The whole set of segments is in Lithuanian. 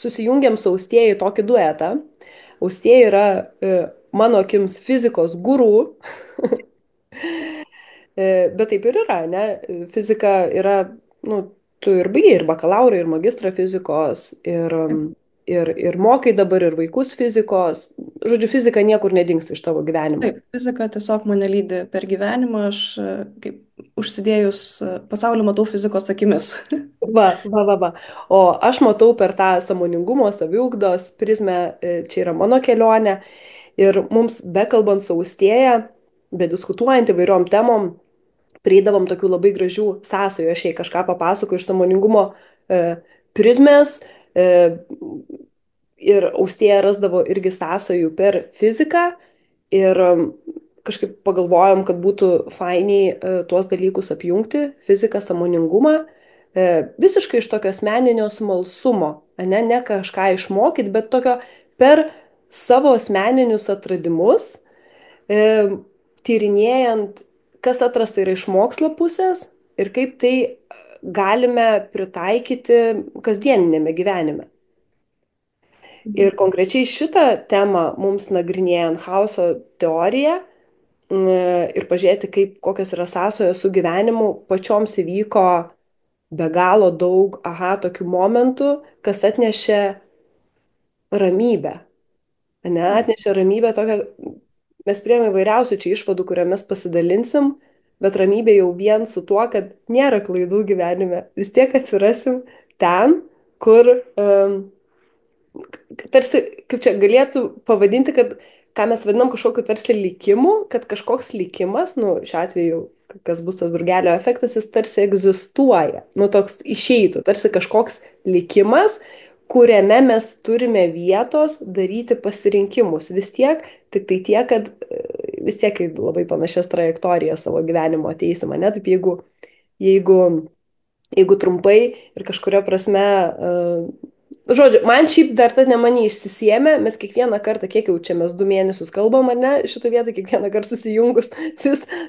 susijungėm su Austėja į tokį duetą. Austėja yra mano akims fizikos guru, bet taip ir yra, ne? Fizika yra, nu, tu ir baigiai ir bakalauro, ir magistrą fizikos, ir mokai dabar ir vaikus fizikos. Žodžiu, fizika niekur nedingsta iš tavo gyvenimo. Taip, fizika tiesiog mane lydi per gyvenimą, aš kaip užsidėjus pasaulį matau fizikos akimis. Va, va, va, va. O aš matau per tą sąmoningumo, saviugdos prizmę, čia yra mano kelionė. Ir mums bekalbant su Austėja, bediskutuojant įvairiom temom, prieidavom tokių labai gražių sąsajų. Aš jai kažką papasakoju iš sąmoningumo e, prizmės. E, ir Austėja rasdavo irgi sąsajų per fiziką. Ir kažkaip pagalvojom, kad būtų fainiai tuos dalykus apjungti - fiziką, sąmoningumą. Visiškai iš tokio asmeninio smalsumo, ne kažką išmokyti, bet tokio per savo asmeninius atradimus, tyrinėjant, kas atrasta yra iš mokslo pusės ir kaip tai galime pritaikyti kasdieninėme gyvenime. Ir konkrečiai šitą temą mums nagrinėjant chaoso teoriją ir pažiūrėti, kokios yra sąsojos su gyvenimu, pačioms įvyko be galo daug, tokių momentų, kas atnešė ramybę. Ne, atnešė ramybę tokią, mes priėmėm įvairiausių čia išvadų, kuriomis pasidalinsim, bet ramybė jau vien su tuo, kad nėra klaidų gyvenime. Vis tiek atsirasim ten, kur tarsi, kaip čia galėtų pavadinti, kad ką mes vadinam kažkokiu tarsi likimu, kad kažkoks likimas, nu, šiuo atveju, kas bus tas drugelio efektas, jis tarsi egzistuoja, nu, toks išeitų, tarsi kažkoks likimas, kuriame mes turime vietos daryti pasirinkimus. Vis tiek, tik tai tiek, kad vis tiek labai panašias trajektorijas savo gyvenimo ateisim, ne? Taip jeigu jeigu trumpai ir kažkuria prasme, žodžiu, man šiaip dar ta tema neišsisėmė, mes kiekvieną kartą, kiek jau čia mes 2 mėnesius kalbam, ar ne, šitą vietą kiekvieną kartą susijungus,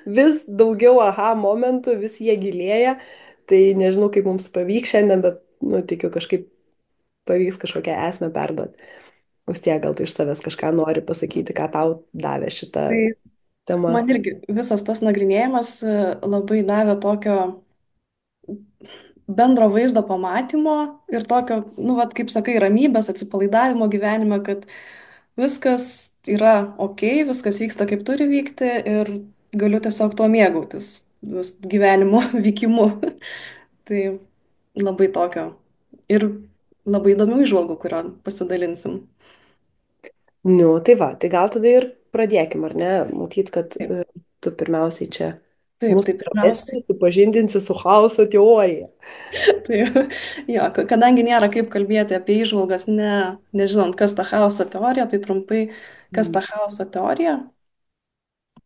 vis daugiau aha momentų, vis jie gilėja, tai nežinau, kaip mums pavyks šiandien, bet, nu, tikiu, kažkaip pavyks kažkokią esmę perduoti. Vis gal tu iš savęs kažką nori pasakyti, ką tau davė šitą Tai temą. man irgi visas tas nagrinėjimas labai davė tokio bendro vaizdo pamatymo ir tokio, nu, vat, kaip sakai, ramybės, atsipalaidavimo gyvenime, kad viskas yra ok, viskas vyksta kaip turi vykti ir galiu tiesiog tuo mėgautis, gyvenimo vykimu. Tai labai tokio ir labai įdomių įžvalgų, kurio pasidalinsim. Nu, tai va, tai gal tada ir pradėkim, ar ne? Matyt, kad Taip, tu pirmiausiai čia taip, mūsų tai pirmiausiai. pravesti, supažindinsi su chaoso teorija. Tai, jo, kadangi nėra kaip kalbėti apie įžvalgas, nežinant, kas ta chaoso teorija, tai trumpai, kas Mm. ta chaoso teorija,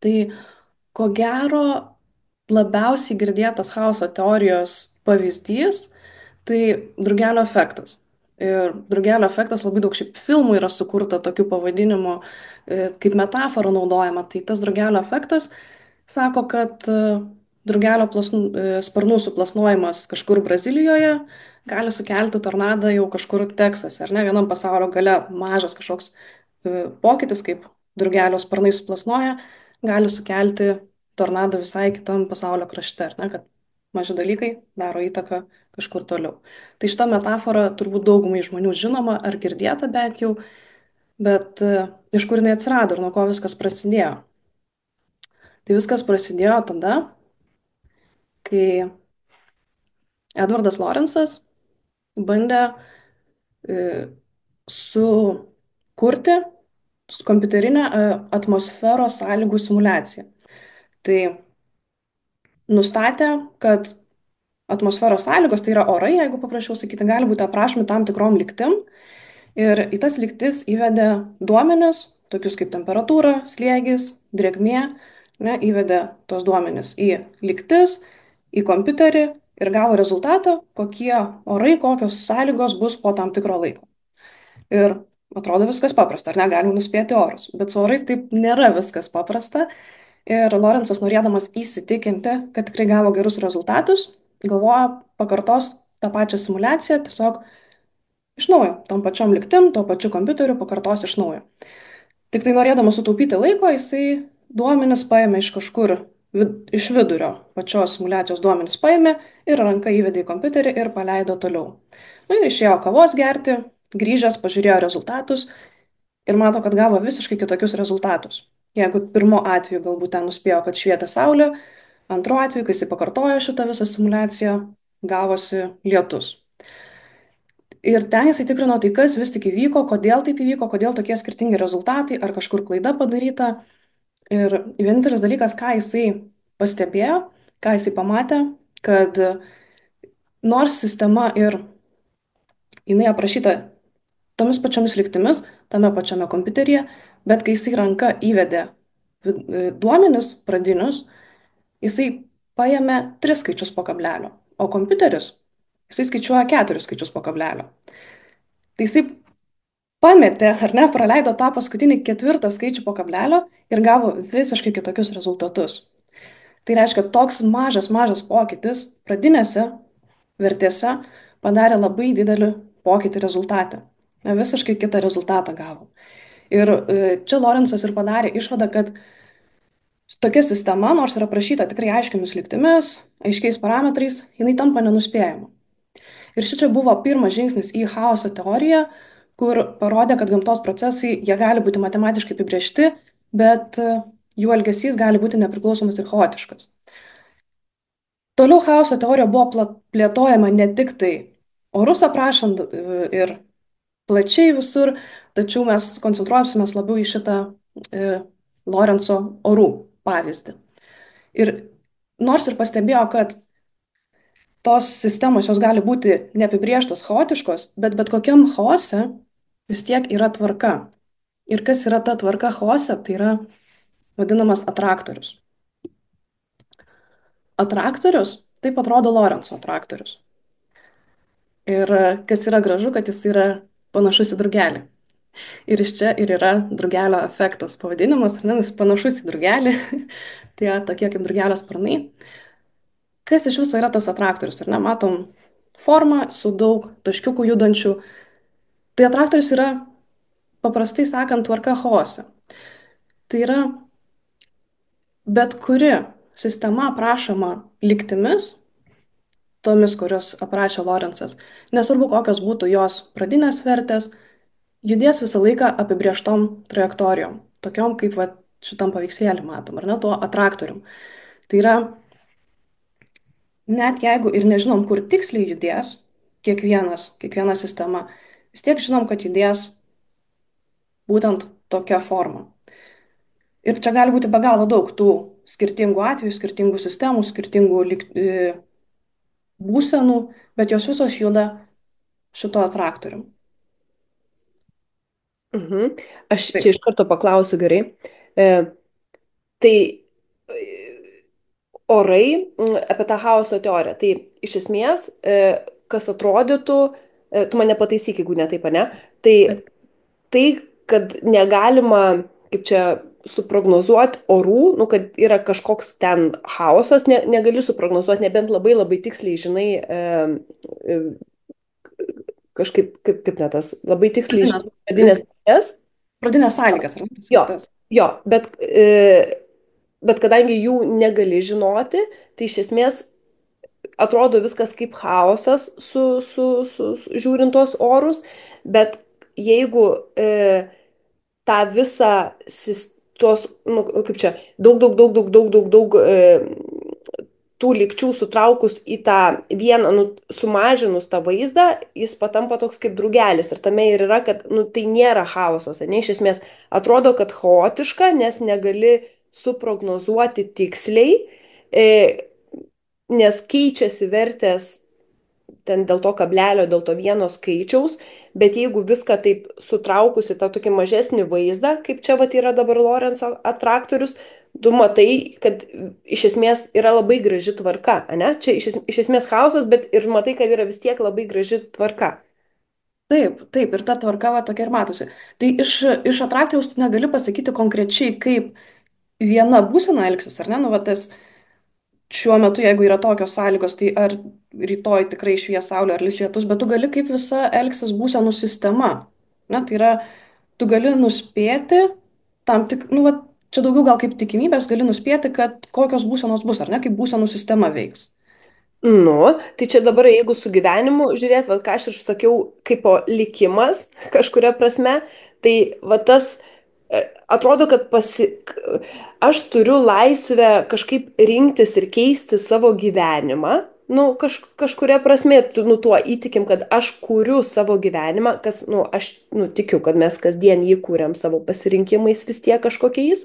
tai ko gero labiausiai girdėtas chaoso teorijos pavyzdys, tai drugelio efektas. Ir drugelio efektas labai daug šiaip filmų yra sukurta tokių pavadinimų, kaip metafora naudojama. Tai tas drugelio efektas sako, kad drugelio sparnų suplasnojimas kažkur Brazilijoje gali sukelti tornadą jau kažkur Teksase, ar ne, vienam pasaulio gale mažas kažkoks pokytis, kaip drugelio sparnai suplasnoja, gali sukelti tornadą visai kitam pasaulio krašte, ar ne, kad maži dalykai daro įtaką kažkur toliau. Tai šita metafora turbūt daugumai žmonių žinoma ar girdėta bent jau, bet iš kur jinai atsirado ir nuo ko viskas prasidėjo. Tai viskas prasidėjo tada, kai Edvardas Lorenzas bandė e, sukurti kompiuterinę atmosferos sąlygų simulaciją. Tai nustatė, kad atmosferos sąlygos, tai yra orai, jeigu paprašiau sakyti, gali būti aprašomi tam tikrom lygtim. Ir į tas lygtis įvedė duomenis, tokius kaip temperatūra, slėgis, drėgmė, ne, įvedė tos duomenis į lygtis, į kompiuterį ir gavo rezultatą, kokie orai, kokios sąlygos bus po tam tikro laiko. Ir atrodo viskas paprasta, ar ne, galim nuspėti orus. Bet su orais taip nėra viskas paprasta. Ir Lorenzas, norėdamas įsitikinti, kad tikrai gavo gerus rezultatus, galvoja, pakartos tą pačią simulaciją, tiesiog iš naujo, tom pačiom lygtim, tuo pačiu kompiuteriu pakartos iš naujo. Tik tai norėdamas sutaupyti laiko, jisai duomenis paėmė iš kažkur, iš vidurio, pačios simulacijos duomenis paėmė ir ranka įvedė į kompiuterį ir paleido toliau. Nu ir išėjo kavos gerti, grįžęs pažiūrėjo rezultatus ir mato, kad gavo visiškai kitokius rezultatus. Jeigu pirmo atveju galbūt ten nuspėjo, kad švietė saulė, antru atveju, kai jisai pakartojo šitą visą simulaciją, gavosi lietus. Ir ten jisai tikrino, tai kas vis tik įvyko, kodėl taip įvyko, kodėl tokie skirtingi rezultatai, ar kažkur klaida padaryta. Ir vienintelis dalykas, ką jisai pastebėjo, ką jisai pamatė, kad nors sistema ir jinai aprašyta tomis pačiomis lygtimis, tame pačiame kompiuteryje, bet kai jisai ranka įvedė duomenis pradinius, jisai paėmė 3 skaičius po kablelio, o kompiuteris jisai skaičiuoja 4 skaičius po kablelio. Tai jisai pametė, ar ne, praleido tą paskutinį 4 skaičių po kablelio ir gavo visiškai kitokius rezultatus. Tai reiškia, toks mažas pokytis pradinėse vertėse padarė labai didelį pokytį rezultate. Ne, visiškai kitą rezultatą gavo. Ir čia Lorenzas ir padarė išvadą, kad tokia sistema, nors yra aprašyta tikrai aiškiamis lygtimis, aiškiais parametrais, jinai tampa nenuspėjama. Ir šičia buvo pirmas žingsnis į chaoso teoriją, kur parodė, kad gamtos procesai, jie gali būti matematiškai apibriešti, bet jų elgesys gali būti nepriklausomas ir chaotiškas. Toliau chaoso teorija buvo plėtojama ne tik tai orus aprašant ir plačiai visur, tačiau mes koncentruosimės labiau į šitą Lorenzo orų pavyzdį. Ir nors ir pastebėjo, kad tos sistemos jos gali būti neapibrieštos, chaotiškos, bet kokiam chaose vis tiek yra tvarka. Ir kas yra ta tvarka chaose, tai yra vadinamas atraktorius. Atraktorius, taip atrodo Lorenzo atraktorius. Ir kas yra gražu, kad jis yra panašus į drugelį. Ir iš čia ir yra drugelio efektas pavadinimas, ar ne, jis panašus į drugelį, tie tokie kaip drugelio sparnai. Kas iš viso yra tas atraktorius, ar ne, matom formą su daug taškiukų judančių. Tai atraktorius yra, paprastai sakant, tvarka chaose. Tai yra bet kuri sistema aprašoma lygtimis, tomis, kurios aprašė Lorenzas, nesvarbu kokios būtų jos pradinės vertės, judės visą laiką apibrieštom trajektorijom, tokiom kaip va, šitam paveikslėlį matom, ar ne, tuo atraktorium. Tai yra, net jeigu ir nežinom, kur tiksliai judės kiekviena sistema, vis tiek žinom, kad judės būtent tokia forma. Ir čia gali būti be galo daug tų skirtingų atvejų, skirtingų sistemų, skirtingų būsenų, bet jos visos juda šito atraktorium. Mhm. Aš Taip, čia iš karto paklausiu gerai. E, tai orai apie tą chaoso teoriją. Tai iš esmės, kas atrodytų, tu mane pataisyk, jeigu ne taip, ne? Tai taip. tai, kad negalima, kaip čia, suprognozuoti orų, nu, kad yra kažkoks ten chaosas, negali suprognozuoti, nebent labai labai tiksliai žinai, e, kažkaip, kaip net tas, labai tiksliai Pradinės, žinai pradinės. pradinės sąlygas, ar ne, tas Jo, vertes. jo, bet kadangi jų negali žinoti, tai iš esmės atrodo viskas kaip chaosas žiūrint tuos orus, bet jeigu tą visą, tuos, nu, kaip čia, daug tų lygčių sutraukus į tą vieną, nu, sumažinus tą vaizdą, jis patampa toks kaip drugelis. Ir tame ir yra, kad, nu, tai nėra chaosas, ne, iš esmės atrodo, kad chaotiška, nes negali suprognozuoti tiksliai, e, nes keičiasi vertės ten dėl to kablelio, dėl to vieno skaičiaus, bet jeigu viską taip sutraukusi tą tokį mažesnį vaizdą, kaip čia vat yra dabar Lorenzo atraktorius, tu matai, kad iš esmės yra labai graži tvarka, ne? Čia iš esmės chaosas, bet ir matai, kad yra vis tiek labai graži tvarka. Taip, taip, ir ta tvarka va tokia ir matosi. Tai iš atraktoriaus tu negali pasakyti konkrečiai, kaip viena būsena elgsis, ar ne? Nu, va, tas šiuo metu, jeigu yra tokios sąlygos, tai ar rytoj tikrai švies saulė ar lis lietus, bet tu gali kaip visa elgsis būsenų sistema. Na, tai yra, tu gali nuspėti tam tik, nu, va, čia daugiau gal kaip tikimybės, gali nuspėti, kad kokios būsenos bus, ar ne, kaip būsenų sistema veiks. Nu, tai čia dabar, jeigu su gyvenimu žiūrėt, va, ką aš ir sakiau, kaip po likimas kažkuria prasme, tai va tas atrodo, kad aš turiu laisvę kažkaip rinktis ir keisti savo gyvenimą. Nu, kažkuria prasme, nu, tuo įtikim, kad aš kūriu savo gyvenimą, kas, nu, aš, nu, tikiu, kad mes kasdien jį kūriam savo pasirinkimais vis tiek kažkokiais.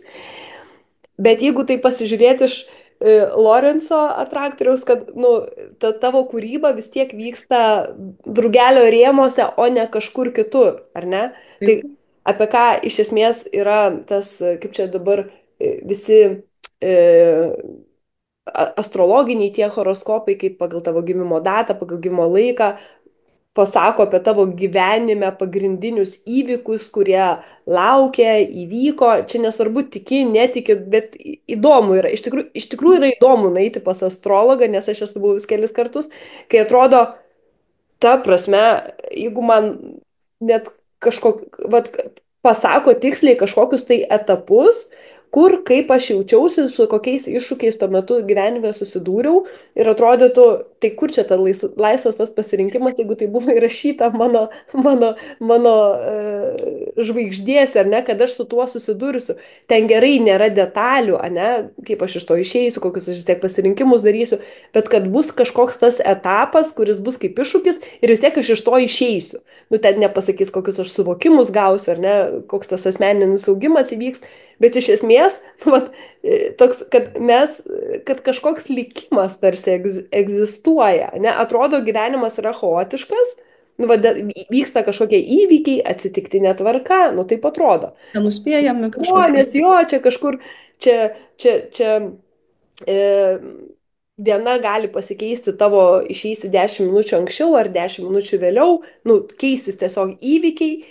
Bet jeigu tai pasižiūrėti iš Lorenzo atraktoriaus, kad nu, ta tavo kūryba vis tiek vyksta drugelio rėmose, o ne kažkur kitur, ar ne? Tai Taip, apie ką iš esmės yra tas, kaip čia dabar visi astrologiniai tie horoskopai, kaip pagal tavo gimimo datą, pagal gimimo laiką, pasako apie tavo gyvenime pagrindinius įvykius, kurie laukia, įvyko. Čia nesvarbu, tiki, netiki, bet įdomu yra. Iš tikrųjų yra įdomu nueiti pas astrologą, nes aš esu buvus kelis kartus, kai atrodo, ta prasme, jeigu man net vat, pasako tiksliai kažkokius tai etapus, kur, kaip aš jaučiausi, su kokiais iššūkiais tuo metu gyvenime susidūriau ir atrodytų, tai kur čia ta laisvas tas pasirinkimas, jeigu tai buvo įrašyta mano žvaigždėse, ar ne, kad aš su tuo susidursiu. Ten gerai nėra detalių, ne, kaip aš iš to išeisiu, kokius aš vis tiek pasirinkimus darysiu, bet kad bus kažkoks tas etapas, kuris bus kaip iššūkis ir vis tiek aš iš to išeisiu. Nu, ten nepasakys, kokius aš suvokimus gausiu, ar ne, koks tas asmeninis augimas įvyks, bet iš esmės, nu, vat, toks, kad kažkoks likimas tarsi egzistuoja, ne, atrodo gyvenimas yra chaotiškas, nu, va, vyksta kažkokie įvykiai, atsitiktinė tvarka, nu, taip atrodo. nenuspėjami kažkokie. Žmonės, jo, čia kažkur, čia e, diena gali pasikeisti tavo išeisi 10 minučių anksčiau ar 10 minučių vėliau, nu, keistis tiesiog įvykiai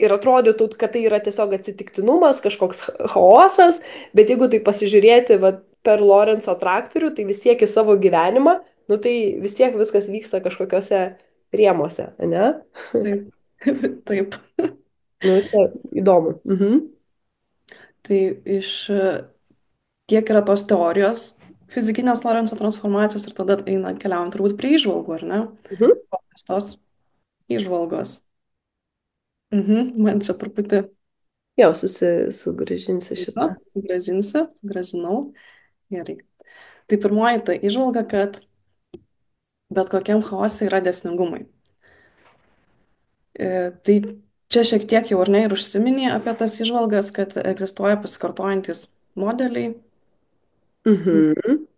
ir atrodytų, kad tai yra tiesiog atsitiktinumas, kažkoks chaosas, bet jeigu tai pasižiūrėti va, per Lorenzo traktorių, tai vis tiek į savo gyvenimą, nu, tai vis tiek viskas vyksta kažkokiose rėmose, ne? Taip, taip. Nu, čia įdomu. Mhm. Tai iš tiek yra tos teorijos fizikinės Lorenzo transformacijos ir tada eina keliaujam turbūt prie įžvalgų, ar ne? Mhm. Kokios tos įžvalgos. Man čia truputį Jo, sugrąžinsi laiko, šitą. sugražinau. Gerai. Tai pirmoji ta įžvalga, kad bet kokiam chaose yra dėsningumai. Tai čia šiek tiek jau ar ne ir užsiminė apie tas įžvalgas, kad egzistuoja pasikartojantis modeliai. Mhm.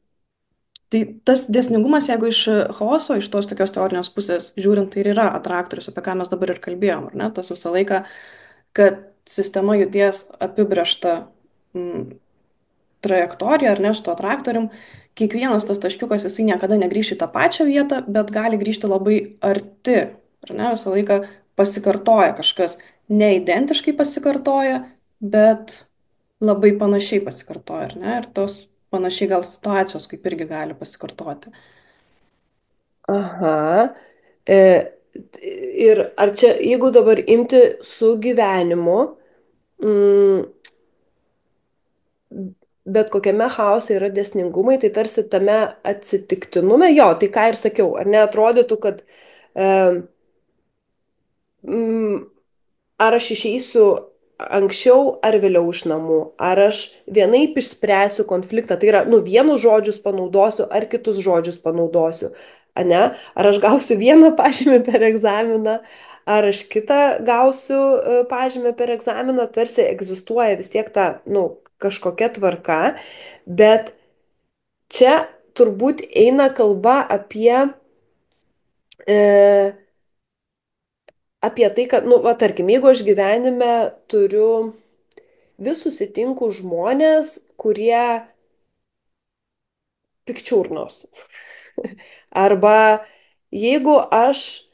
Tai tas dėsningumas, jeigu iš chaoso, iš tos tokios teorinės pusės žiūrint, tai ir yra atraktorius, apie ką mes dabar ir kalbėjom, ar ne? Tas visą laiką, kad sistema judės apibriešta trajektoriją, ar ne, su tuo traktorium, kiekvienas tas taškiukas, jisai niekada negrįš į tą pačią vietą, bet gali grįžti labai arti, ar ne, visą laiką pasikartoja kažkas, ne identiškai pasikartoja, bet labai panašiai pasikartoja, ar ne, ir tos panašiai gal situacijos kaip irgi gali pasikartoti. Aha. E, ir ar čia, jeigu dabar imti su gyvenimu, mm, bet kokiame chaose yra dėsningumai, tai tarsi tame atsitiktinume, jo, tai ką ir sakiau, ar neatrodytų, kad e, mm, ar aš išeisiu anksčiau ar vėliau iš namų, ar aš vienaip išspręsiu konfliktą, tai yra, nu, vienus žodžius panaudosiu, ar kitus žodžius panaudosiu, ane? Ar aš gausiu vieną pažymį per egzaminą, ar aš kitą gausiu pažymį per egzaminą, tarsi egzistuoja vis tiek ta, nu, kažkokia tvarka, bet čia turbūt eina kalba e, apie tai, kad, nu, va, tarkim, jeigu aš gyvenime turiu vis susitinku žmonės, kurie pikčiurnos. Arba jeigu aš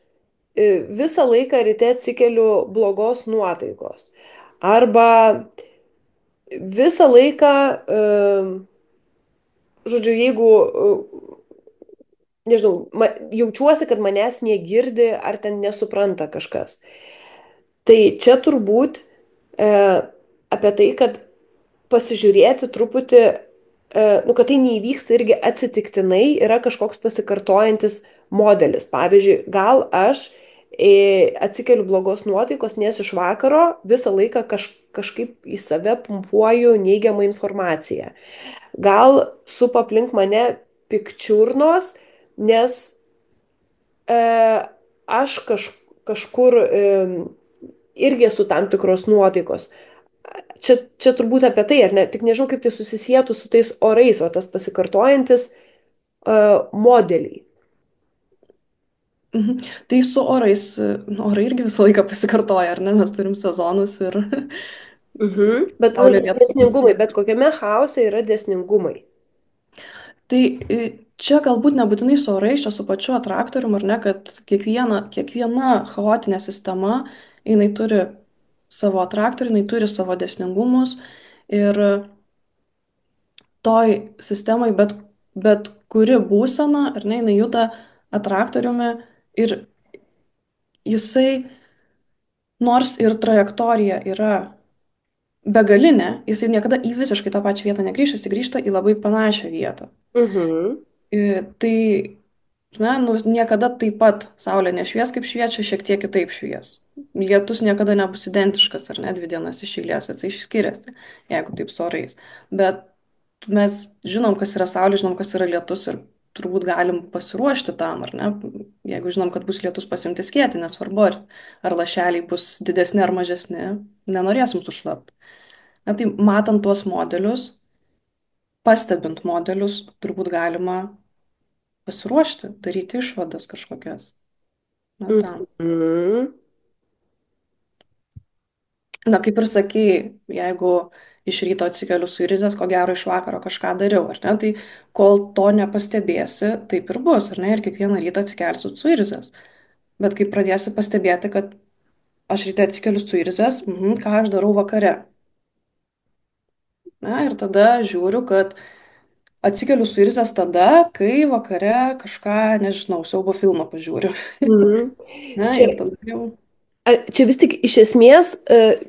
visą laiką ryte atsikeliu blogos nuotaikos. Arba visą laiką žodžiu, jeigu, nežinau, jaučiuosi, kad manęs negirdi ar ten nesupranta kažkas. Tai čia turbūt e, apie tai, kad pasižiūrėti truputį, nu, kad tai neįvyksta irgi atsitiktinai, yra kažkoks pasikartojantis modelis. Pavyzdžiui, gal aš atsikeliu blogos nuotaikos, nes iš vakaro visą laiką kažkaip į save pumpuoju neigiamą informaciją. Gal sup aplink mane pikčiurnos, nes e, aš kažkur irgi esu tam tikros nuotaikos. Čia turbūt apie tai, ar ne? Tik nežinau, kaip tai susisietų su tais orais, o tas pasikartojantis modeliai. Mhm. Tai su orais, orai irgi visą laiką pasikartoja, ar ne? Mes turim sezonus ir Mhm. Bet tas saulė lietaus dėsningumai, pasnigs. bet kokiame chaose yra dėsningumai. Tai čia galbūt nebūtinai su orais, čia su pačiu atraktorium, ar ne, kad kiekviena chaotinė sistema, jinai turi savo atraktorių, jinai turi savo dėsningumus ir toj sistemai bet kuri būsena, ar ne, jinai juda atraktoriumi ir jisai, nors ir trajektorija yra begalinė, jisai niekada į visiškai tą pačią vietą negrįš, jisai grįžta į labai panašią vietą. Mhm. Tai, na, nu, niekada taip pat saulė nešvies, kaip šviečia, šiek tiek kitaip švies. Lietus niekada nebus identiškas, ar ne, 2 dienas iš eilės, jisai skiriasi, jeigu taip su orais. Bet mes žinom, kas yra saulė, žinom, kas yra lietus ir turbūt galim pasiruošti tam, ar ne? Jeigu žinom, kad bus lietus, pasimti skėti, nesvarbu, ar lašeliai bus didesni ar mažesni, nenorėsim sušlapti. Na tai matant tuos modelius, pastebint modelius, turbūt galima pasiruošti, daryti išvadas kažkokias. Na tam. Mhm. Na kaip ir sakei, jeigu iš ryto atsikeliu suirzęs, ko gero iš vakaro kažką dariau, ar ne? Tai kol to nepastebėsi, taip ir bus, ar ne? Ir kiekvieną rytą atsikelsiu suirzęs. Bet kai pradėsi pastebėti, kad aš ryte atsikeliu suirzęs, ką aš darau vakare. Na ir tada žiūriu, kad atsikeliu suirzęs tada, kai vakare kažką, nežinau, siaubo filmą pažiūriu. Mhm. Na Čia ir tada jau. Čia vis tik iš esmės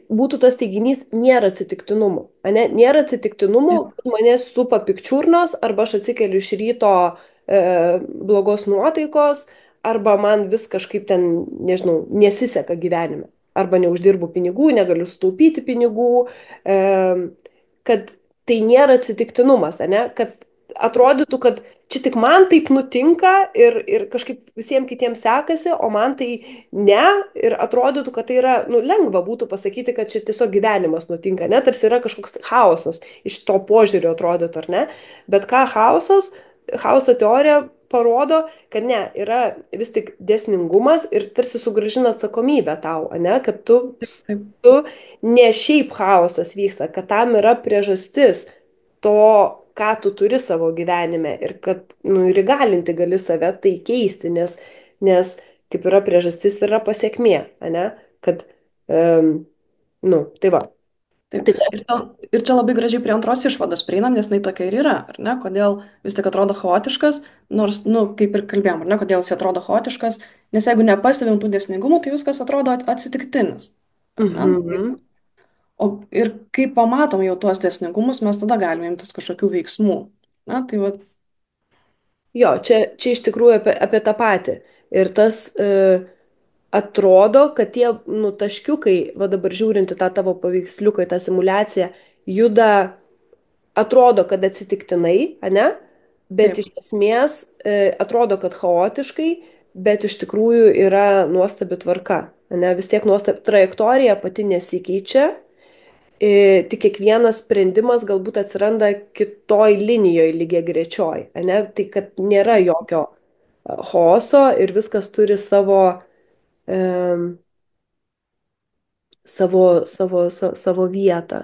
būtų tas teiginys nėra atsitiktinumų. Ane? Nėra atsitiktinumų, Taip, kad mane supa pikčiurnos, arba aš atsikeliu iš ryto blogos nuotaikos, arba man vis kažkaip ten, nežinau, nesiseka gyvenime. Arba neuždirbu pinigų, negaliu sutaupyti pinigų. E, kad tai nėra atsitiktinumas, ane? Kad atrodytų, kad čia tik man taip nutinka ir kažkaip visiems kitiems sekasi, o man tai ne. Ir atrodytų, kad tai yra, nu, lengva būtų pasakyti, kad čia tiesiog gyvenimas nutinka, ne, tarsi yra kažkoks chaosas iš to požiūrio atrodytų, ar ne. Bet ką chaoso teorija parodo, kad ne, yra vis tik dėsningumas ir tarsi sugražina atsakomybę tau, ne, kad taip, tu ne šiaip chaosas vyksta, kad tam yra priežastis to, ką tu turi savo gyvenime ir kad, nu, ir įgalinti gali save tai keisti, nes kaip yra priežastis, yra pasiekmė, ane? Kad, nu, tai va. taip. Tai, Ir čia labai gražiai prie antros išvados prieinam, nes jinai tokia ir yra, ar ne? Kodėl vis tik atrodo chaotiškas, nors, nu, kaip ir kalbėjom, ar ne, kodėl jis atrodo chaotiškas, nes jeigu nepastebim tų dėsningumų, tai viskas atrodo atsitiktinis. Ar ne? mhm. Ir kai pamatom jau tuos dėsningumus, mes tada galime imtis kažkokių veiksmų. Na, tai va, Jo, čia iš tikrųjų apie tą patį. Ir tas atrodo, kad tie nutaškiukai, va dabar žiūrinti tą tavo paveiksliuką, tą simulaciją, juda, atrodo, kad atsitiktinai, ane? Bet taip. iš esmės atrodo, kad chaotiškai, bet iš tikrųjų yra nuostabi tvarka. Ane? Vis tiek nuostabi trajektorija pati nesikeičia, tik kiekvienas sprendimas galbūt atsiranda kitoj linijoje lygiai grečioj. Ane? Tai kad nėra jokio chaoso ir viskas turi em, savo vietą.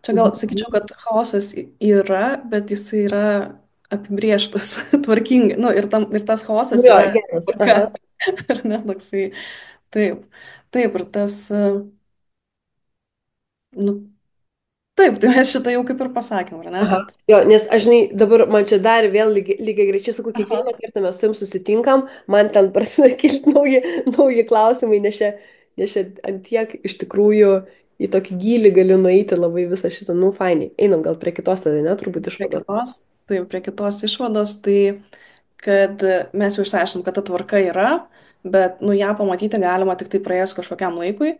Čia gal Mhm. sakyčiau, kad chaosas yra, bet jis yra apibrieštas tvarkingai. Nu, ir tas chaosas Jo, yra geras. tvarka, Aha. ar ne, toksai. Taip, taip, ir tas, nu, Taip, tai mes šitą jau kaip ir pasakėm, ar ne, Aha. kad... Jo, nes aš žinai, dabar man čia dar vėl lygiai grečiai sakau, Aha. kiekvieną kartą mes su jums susitinkam, man ten prasideda kilti nauji klausimai, nes čia ant tiek iš tikrųjų į tokį gylį gali nueiti labai visą šitą, nu, fainai. Einam gal prie kitos tada, ne, turbūt Prie išvados. kitos, taip, prie kitos išvados, tai kad mes jau išsiaiškinom, kad ta tvarka yra, bet, nu, ją pamatyti galima tik tai praėjus kažkokiam laikui.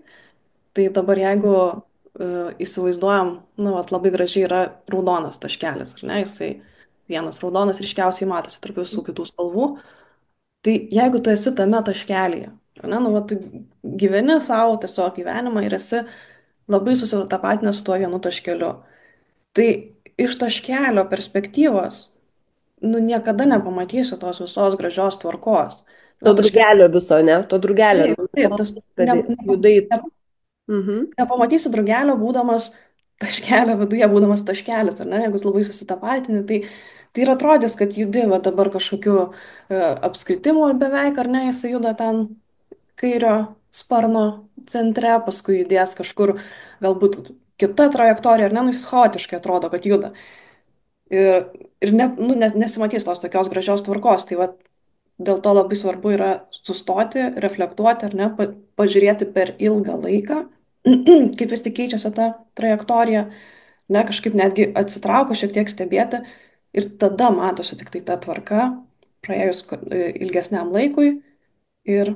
Tai dabar jeigu įsivaizduojam, nu, vat, labai gražiai yra raudonas taškelis, ar ne, jisai vienas raudonas ryškiausiai matosi tarp visų kitų spalvų. Tai jeigu tu esi tame taškelyje, ar ne, nu, vat, tu gyveni savo tiesiog gyvenimą ir esi labai susitapatinęs su tuo vienu taškeliu. Tai iš taškelio perspektyvos, nu, niekada nepamatysi tos visos gražios tvarkos. To Na, taškelis, drugelio viso, ne, to drugelio, taip, nu, taip, tas pamatysi, kad judai. Mhm. nepamatysi drugelio būdamas taškelio viduje, būdamas taškelis, ar ne, jeigu jis labai susitapatini, tai ir atrodys, kad judi va dabar kažkokiu apskritimu beveik, ar ne, jisai juda ten kairio sparno centre, paskui judės kažkur galbūt kita trajektorija, ar ne, nu jis chaotiškai atrodo, kad juda. Ir ne, nu, nesimatys tos tokios gražios tvarkos. Tai va, dėl to labai svarbu yra sustoti, reflektuoti, ar ne, pažiūrėti per ilgą laiką, kaip vis tik keičiasi ta trajektorija, ne, kažkaip netgi atsitraukus šiek tiek stebėti ir tada matosi tik tai ta tvarka, praėjus ilgesniam laikui ir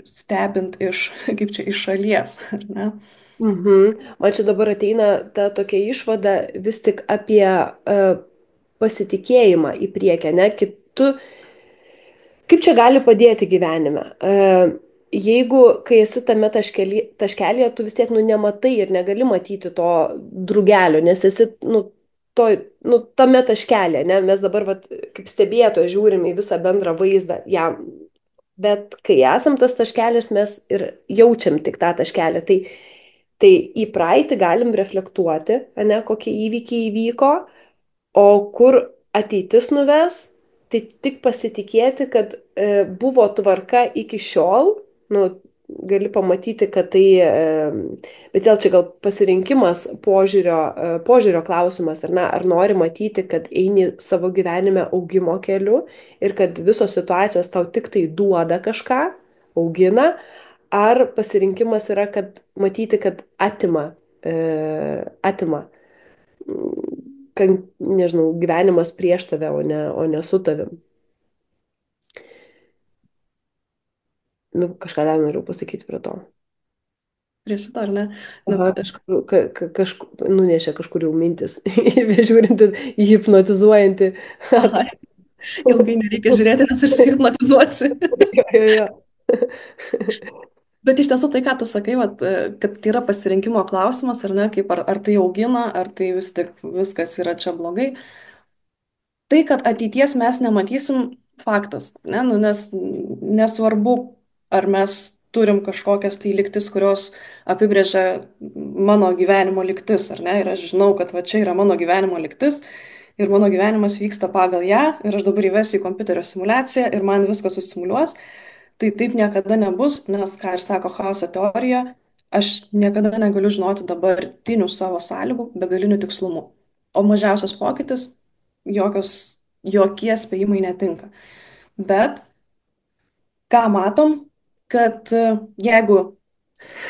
stebint iš, kaip čia, iš šalies, ar ne? Mhm. Man čia dabar ateina ta tokia išvada vis tik apie pasitikėjimą į priekį, ne? Kitu, kaip čia gali padėti gyvenime? Jeigu, kai esi tame taškelėje, tu vis tiek, nu, nematai ir negali matyti to drugelio, nes esi, nu, to, nu, tame taškelėje, ne? Mes dabar, vat, kaip stebėtojai, žiūrim į visą bendrą vaizdą, jam. Bet kai esam tas taškelis, mes ir jaučiam tik tą taškelį. Tai į praeitį galim reflektuoti, ane, kokie įvykiai įvyko, o kur ateitis nuves, tai tik pasitikėti, kad buvo tvarka iki šiol, nu, gali pamatyti, kad tai, bet vėl čia gal pasirinkimas požiūrio klausimas, ar, na, ar nori matyti, kad eini savo gyvenime augimo keliu ir kad visos situacijos tau tik tai duoda kažką, augina, ar pasirinkimas yra, kad matyti, kad atima kad, nežinau, gyvenimas prieš tave, o ne su tavim. Nu, kažką dar noriu pasakyti prie to. Prie šito, ar ne? Aha, Nes, kažkur nunešė kažkur jau mintis, žiūrinti, hipnotizuojanti. aha, ilgai nereikia žiūrėti, nes užsihipnotizuosi. Jo, jo, jo. Bet iš tiesų tai, ką tu sakai, vat, kad tai yra pasirinkimo klausimas, ar ne, kaip ar tai augina, ar tai vis tik viskas yra čia blogai. Tai, kad ateities mes nematysim, faktas, ne? Nu, nes nesvarbu, ar mes turim kažkokias tai lygtis, kurios apibrėžia mano gyvenimo lygtis, ar ne? Ir aš žinau, kad va čia yra mano gyvenimo lygtis ir mano gyvenimas vyksta pagal ją ir aš dabar įvesiu į kompiuterio simulaciją ir man viskas susimuliuos. Tai taip niekada nebus, nes, ką ir sako chaoso teorija, aš niekada negaliu žinoti dabartinių savo sąlygų begalinių tikslumų. O mažiausias pokytis, jokie spėjimai netinka. Bet ką matom, kad jeigu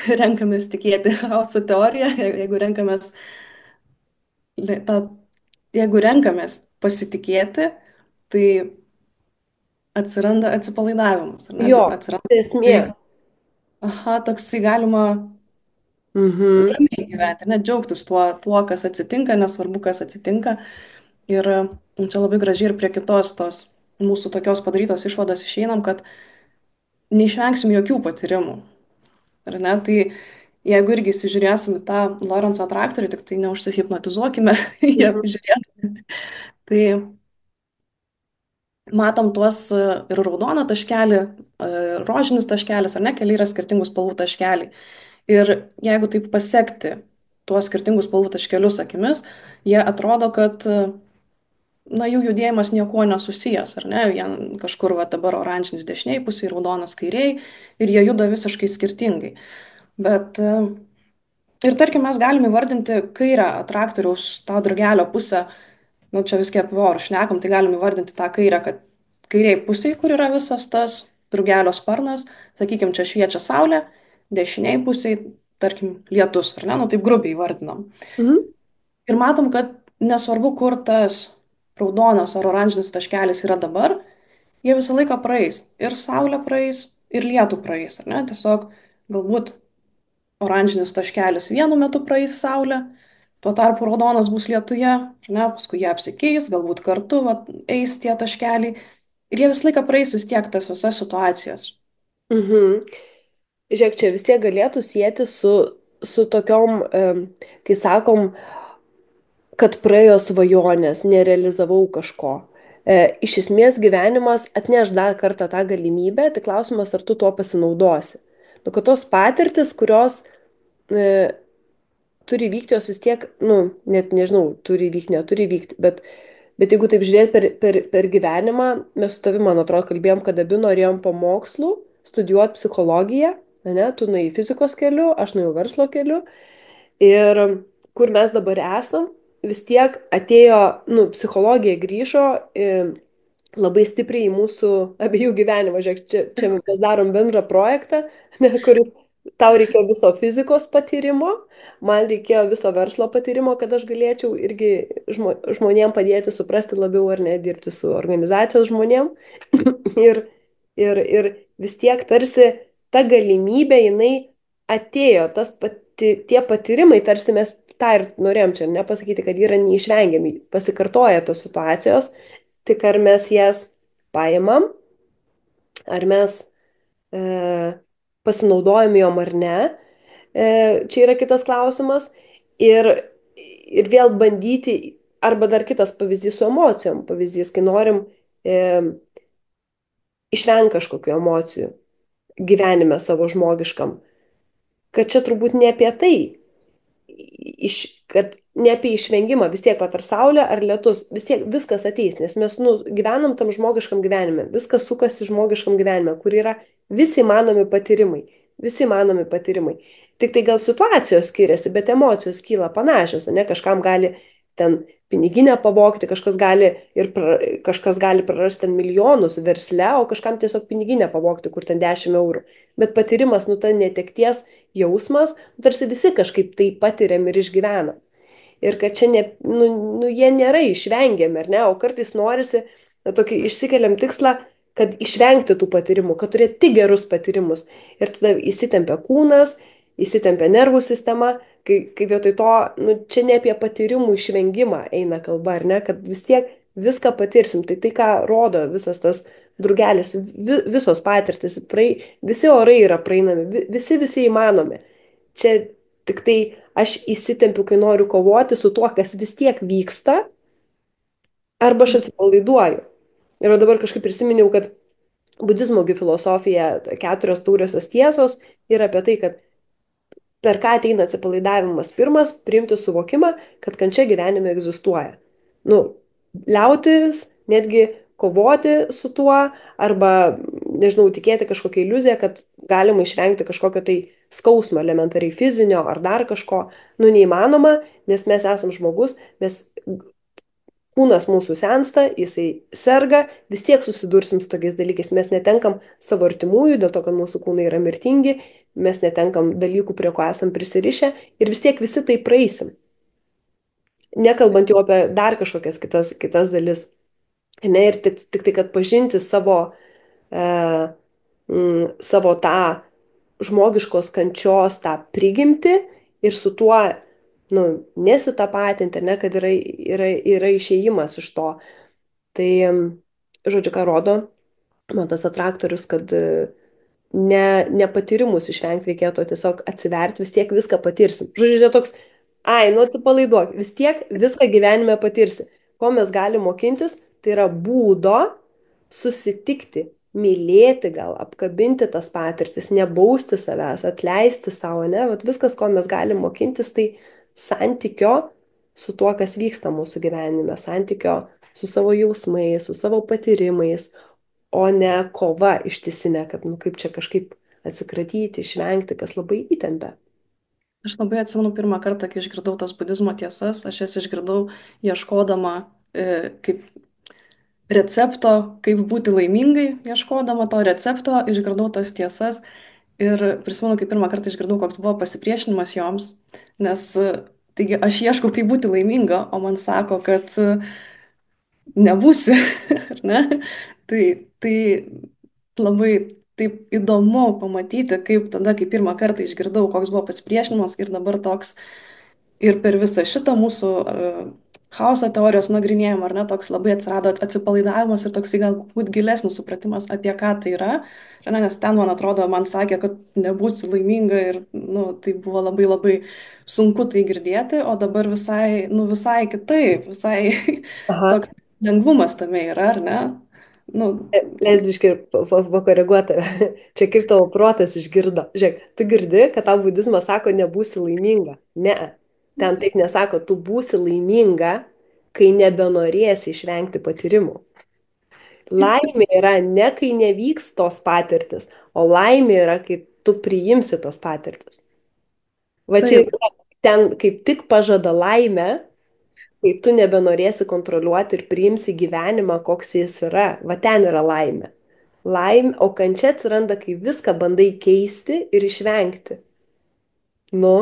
renkamės tikėti chaoso teoriją, tą, jeigu renkamės pasitikėti, tai atsiranda atsipalaidavimas, ar ne? Jo, Atsiranda tai esmė. toksai, aha, toksai galima Mhm. ramiai gyventi, net džiaugtis tuo, kas atsitinka, nesvarbu, kas atsitinka. Ir čia labai gražiai ir prie kitos tos mūsų tokios padarytos išvados išeinam, kad neišvengsim jokių patyrimų. Ar ne? Tai jeigu irgi įsižiūrėsim į tą Lorenzo traktorių, tik tai neužsihipnotizuokime, jie Mhm. žiūrėtų. Tai matom tuos ir raudoną taškelį, rožinis taškelis, ar ne, keli yra skirtingų spalvų taškeliai. Ir jeigu taip pasekti tuos skirtingus spalvų taškelius akimis, jie atrodo, kad na, jų judėjimas niekuo nesusijęs, ar ne? Vien kažkur va dabar oranžinis dešiniai pusėje, raudonas kairiai ir jie juda visiškai skirtingai. Bet Ir tarkim, mes galime įvardinti kairę traktoriaus tą drugelio pusę, nu čia viskie apie orą šnekam, tai galim įvardinti tą kairę, kad kairiai pusėje, kur yra visas tas drugelio sparnas, sakykime, čia šviečia saulė, dešiniai pusėje, tarkim, lietus, ar ne, nu taip grubiai įvardinam. Mhm. Ir matom, kad nesvarbu, kur tas raudonas ar oranžinis taškelis yra dabar, jie visą laiką praeis. Ir saulė praeis, ir lietų praeis, ar ne? Tiesiog galbūt oranžinis taškelis vienu metu praeis saulė, tuo tarpu raudonas bus lietuje, ar ne? Paskui jie apsikeis, galbūt kartu vat, eis tie taškeliai. Ir jie visą laiką praeis vis tiek tas visas situacijas. Mhm. Žiūrėk, čia vis tiek galėtų sieti su tokiom, kai sakom, kad praėjo svajonės, nerealizavau kažko. Iš esmės gyvenimas atneš dar kartą tą galimybę, tik klausimas, ar tu tuo pasinaudosi. Nu, kad tos patirtis, kurios e, turi vykti, jos vis tiek, nu, net nežinau, turi vykti, neturi vykti, bet jeigu taip žiūrėti per gyvenimą, mes su tavimi, man atrodo, kalbėjom, kad abi norėjom po mokslų studijuoti psichologiją, ne, tu nuėjai fizikos keliu, aš nuėjau verslo keliu. Ir kur mes dabar esam, vis tiek atėjo, nu, psichologija grįžo labai stipriai į mūsų abiejų gyvenimą. Žiūrėk, čia mes darom bendrą projektą, ne, kur tau reikėjo viso fizikos patyrimo, man reikėjo viso verslo patyrimo, kad aš galėčiau irgi žmonėm padėti suprasti labiau ar ne, dirbti su organizacijos žmonėm. ir, ir vis tiek tarsi ta galimybė, jinai atėjo, tie patyrimai, tarsi mes tą ir norėjom čia nepasakyti, kad yra neišvengiami, pasikartoja tos situacijos, tik ar mes jas paimam, ar mes e, pasinaudojam jom ar ne, čia yra kitas klausimas. Ir, ir vėl bandyti, arba dar kitas pavyzdys su emocijom, pavyzdys, kai norim e, išvengti kažkokių emocijų gyvenime savo žmogiškam, kad čia turbūt ne apie tai, kad ne apie išvengimą, vis tiek pat ar saulė, ar lietus, vis tiek viskas ateis, nes mes nu, gyvenam tam žmogiškam gyvenime, viskas sukasi žmogiškam gyvenime, kur yra visi įmanomi patyrimai, visi įmanomi patyrimai. Tik tai gal situacijos skiriasi, bet emocijos kyla panašios, ne, kažkam gali ten piniginę pavogti, kažkas gali prarasti ten milijonus versle, o kažkam tiesiog piniginę pavogti, kur ten 10 eurų. Bet patyrimas, nu ta netekties jausmas, tarsi visi kažkaip tai patiriam ir išgyvenam. Ir kad čia jie nėra išvengiami, ar ne, o kartais norisi, tokį išsikeliam tikslą, kad išvengti tų patyrimų, kad turėti tik gerus patyrimus. Ir tada įsitempia kūnas, įsitempia nervų sistema, kai vietoj to, čia ne apie patyrimų išvengimą eina kalba, ar ne, kad vis tiek viską patirsim. Tai ką rodo visas tas drugelis, visos patirtis, visi orai yra praeinami, visi įmanomi. Čia tik tai aš įsitempiu, kai noriu kovoti su tuo, kas vis tiek vyksta, arba aš atsipalaiduoju. Ir dabar kažkaip prisiminiau, kad budizmo filosofija, 4 tauriosios tiesos yra apie tai, kad per ką ateina atsipalaidavimas. Pirmas, priimti suvokimą, kad kančia gyvenime egzistuoja. Nu, liautis, netgi kovoti su tuo, arba, nežinau, tikėti kažkokią iliuziją, kad galima išvengti kažkokio tai skausmo, elementariai fizinio ar dar kažko. Nu, neįmanoma, nes mes esam žmogus, kūnas mūsų sensta, jisai serga, vis tiek susidursim su tokiais dalykais. Mes netenkam savo artimųjų dėl to, kad mūsų kūnai yra mirtingi, mes netenkam dalykų, prie ko esam prisirišę ir vis tiek visi tai praeisim. Nekalbant jau apie dar kažkokias kitas dalis. Ne, ir tik tai, kad pažinti e, savo tą žmogiškos kančios, tą prigimtį ir su tuo nesitapatinti, ne, kad yra išėjimas iš to. Tai, žodžiu, ką rodo man tas atraktorius, kad ne patyrimus išvengti reikėtų, o tiesiog atsiverti, vis tiek viską patirsim. Žodžiu, čia toks, atsipalaiduok, vis tiek viską gyvenime patirsi. Ko mes galim mokintis, tai yra būdo susitikti, mylėti gal, apkabinti tas patirtis, nebausti savęs, atleisti savo, ne? Vat viskas, ko mes galim mokintis, tai santykio su tuo, kas vyksta mūsų gyvenime, santykio su savo jausmais, su savo patyrimais, o ne kova ištisinė, kad, kaip čia kažkaip atsikratyti, išvengti, kas labai įtempia. Aš labai atsimenu pirmą kartą, kai išgirdau tas budizmo tiesas, aš jas išgirdau ieškodama kaip recepto, kaip būti laimingai, ieškodama to recepto, išgirdau tas tiesas ir prisimenu, kai pirmą kartą išgirdau, koks buvo pasipriešinimas joms, nes taigi aš ieškau, kaip būti laiminga, o man sako, kad nebūsi, ar ne? Tai labai taip įdomu pamatyti, kaip tada, kai pirmą kartą išgirdau, koks buvo pasipriešinimas ir dabar toks ir per visą šitą mūsų chaoso teorijos nagrinėjimą, ar ne, toks labai atsirado atsipalaidavimas ir toksai galbūt gilesnis supratimas, apie ką tai yra. Ar ne, nes ten, man atrodo, man sakė, kad nebūsi laiminga ir, nu, tai buvo labai labai sunku tai girdėti, o dabar visai, nu, visai kitaip, visai Aha. toks lengvumas tame yra, ar ne? Nu, Leisbiškai pakoreguoti. Čia kaip tavo protas išgirdo. Žiūrėk, tu girdi, kad tau budizmas sako, nebūsi laiminga. Ne. Ten taip nesako, tu būsi laiminga, kai nebenorėsi išvengti patyrimų. Laimė yra ne kai nevyks tos patirtis, o laimė yra, kai tu priimsi tos patirtis. Va čia taip, yra, ten kaip tik pažada laimę, kai tu nebenorėsi kontroliuoti ir priimsi gyvenimą, koks jis yra. Va ten yra laimė. Laimė, o kančia atsiranda, kai viską bandai keisti ir išvengti. Nu,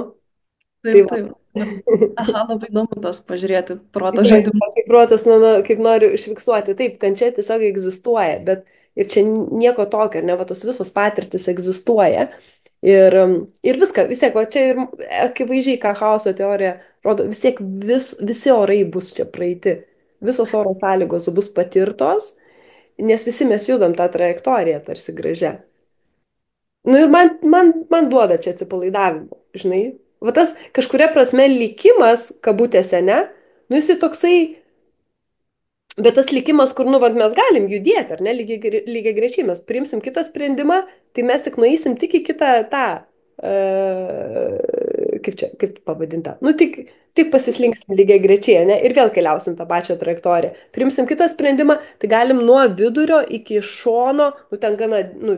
tai taip, va. taip. Bet, aha, labai įdomu tas pažiūrėti proto Tikrai, žaidimus. kaip protas, kaip noriu užfiksuoti, taip, kančia tiesiog egzistuoja, bet ir čia nieko tokio, ar ne, va tos visos patirtis egzistuoja. Ir viską, vis tiek, va čia ir akivaizdžiai, ką chaoso teorija rodo, vis tiek visi orai bus čia praeiti, visos oro sąlygos bus patirtos, nes visi mes judam tą trajektoriją tarsi gražią. Nu ir man duoda čia atsipalaidavimo, žinai. Va tas kažkuria prasme likimas, kabutėse, ne? Nu jisai toksai, bet tas likimas, kur, nu, vat, mes galim judėti, ar ne, lygiai grečiai, mes priimsim kitą sprendimą, tai mes tik nueisim tik į kitą tą, kaip čia, kaip pavadinta, nu, tik pasislinksim lygiai grečiai, ne, ir vėl keliausim tą pačią trajektoriją. Priimsim kitą sprendimą, tai galim nuo vidurio iki šono, nu, ten gana, nu,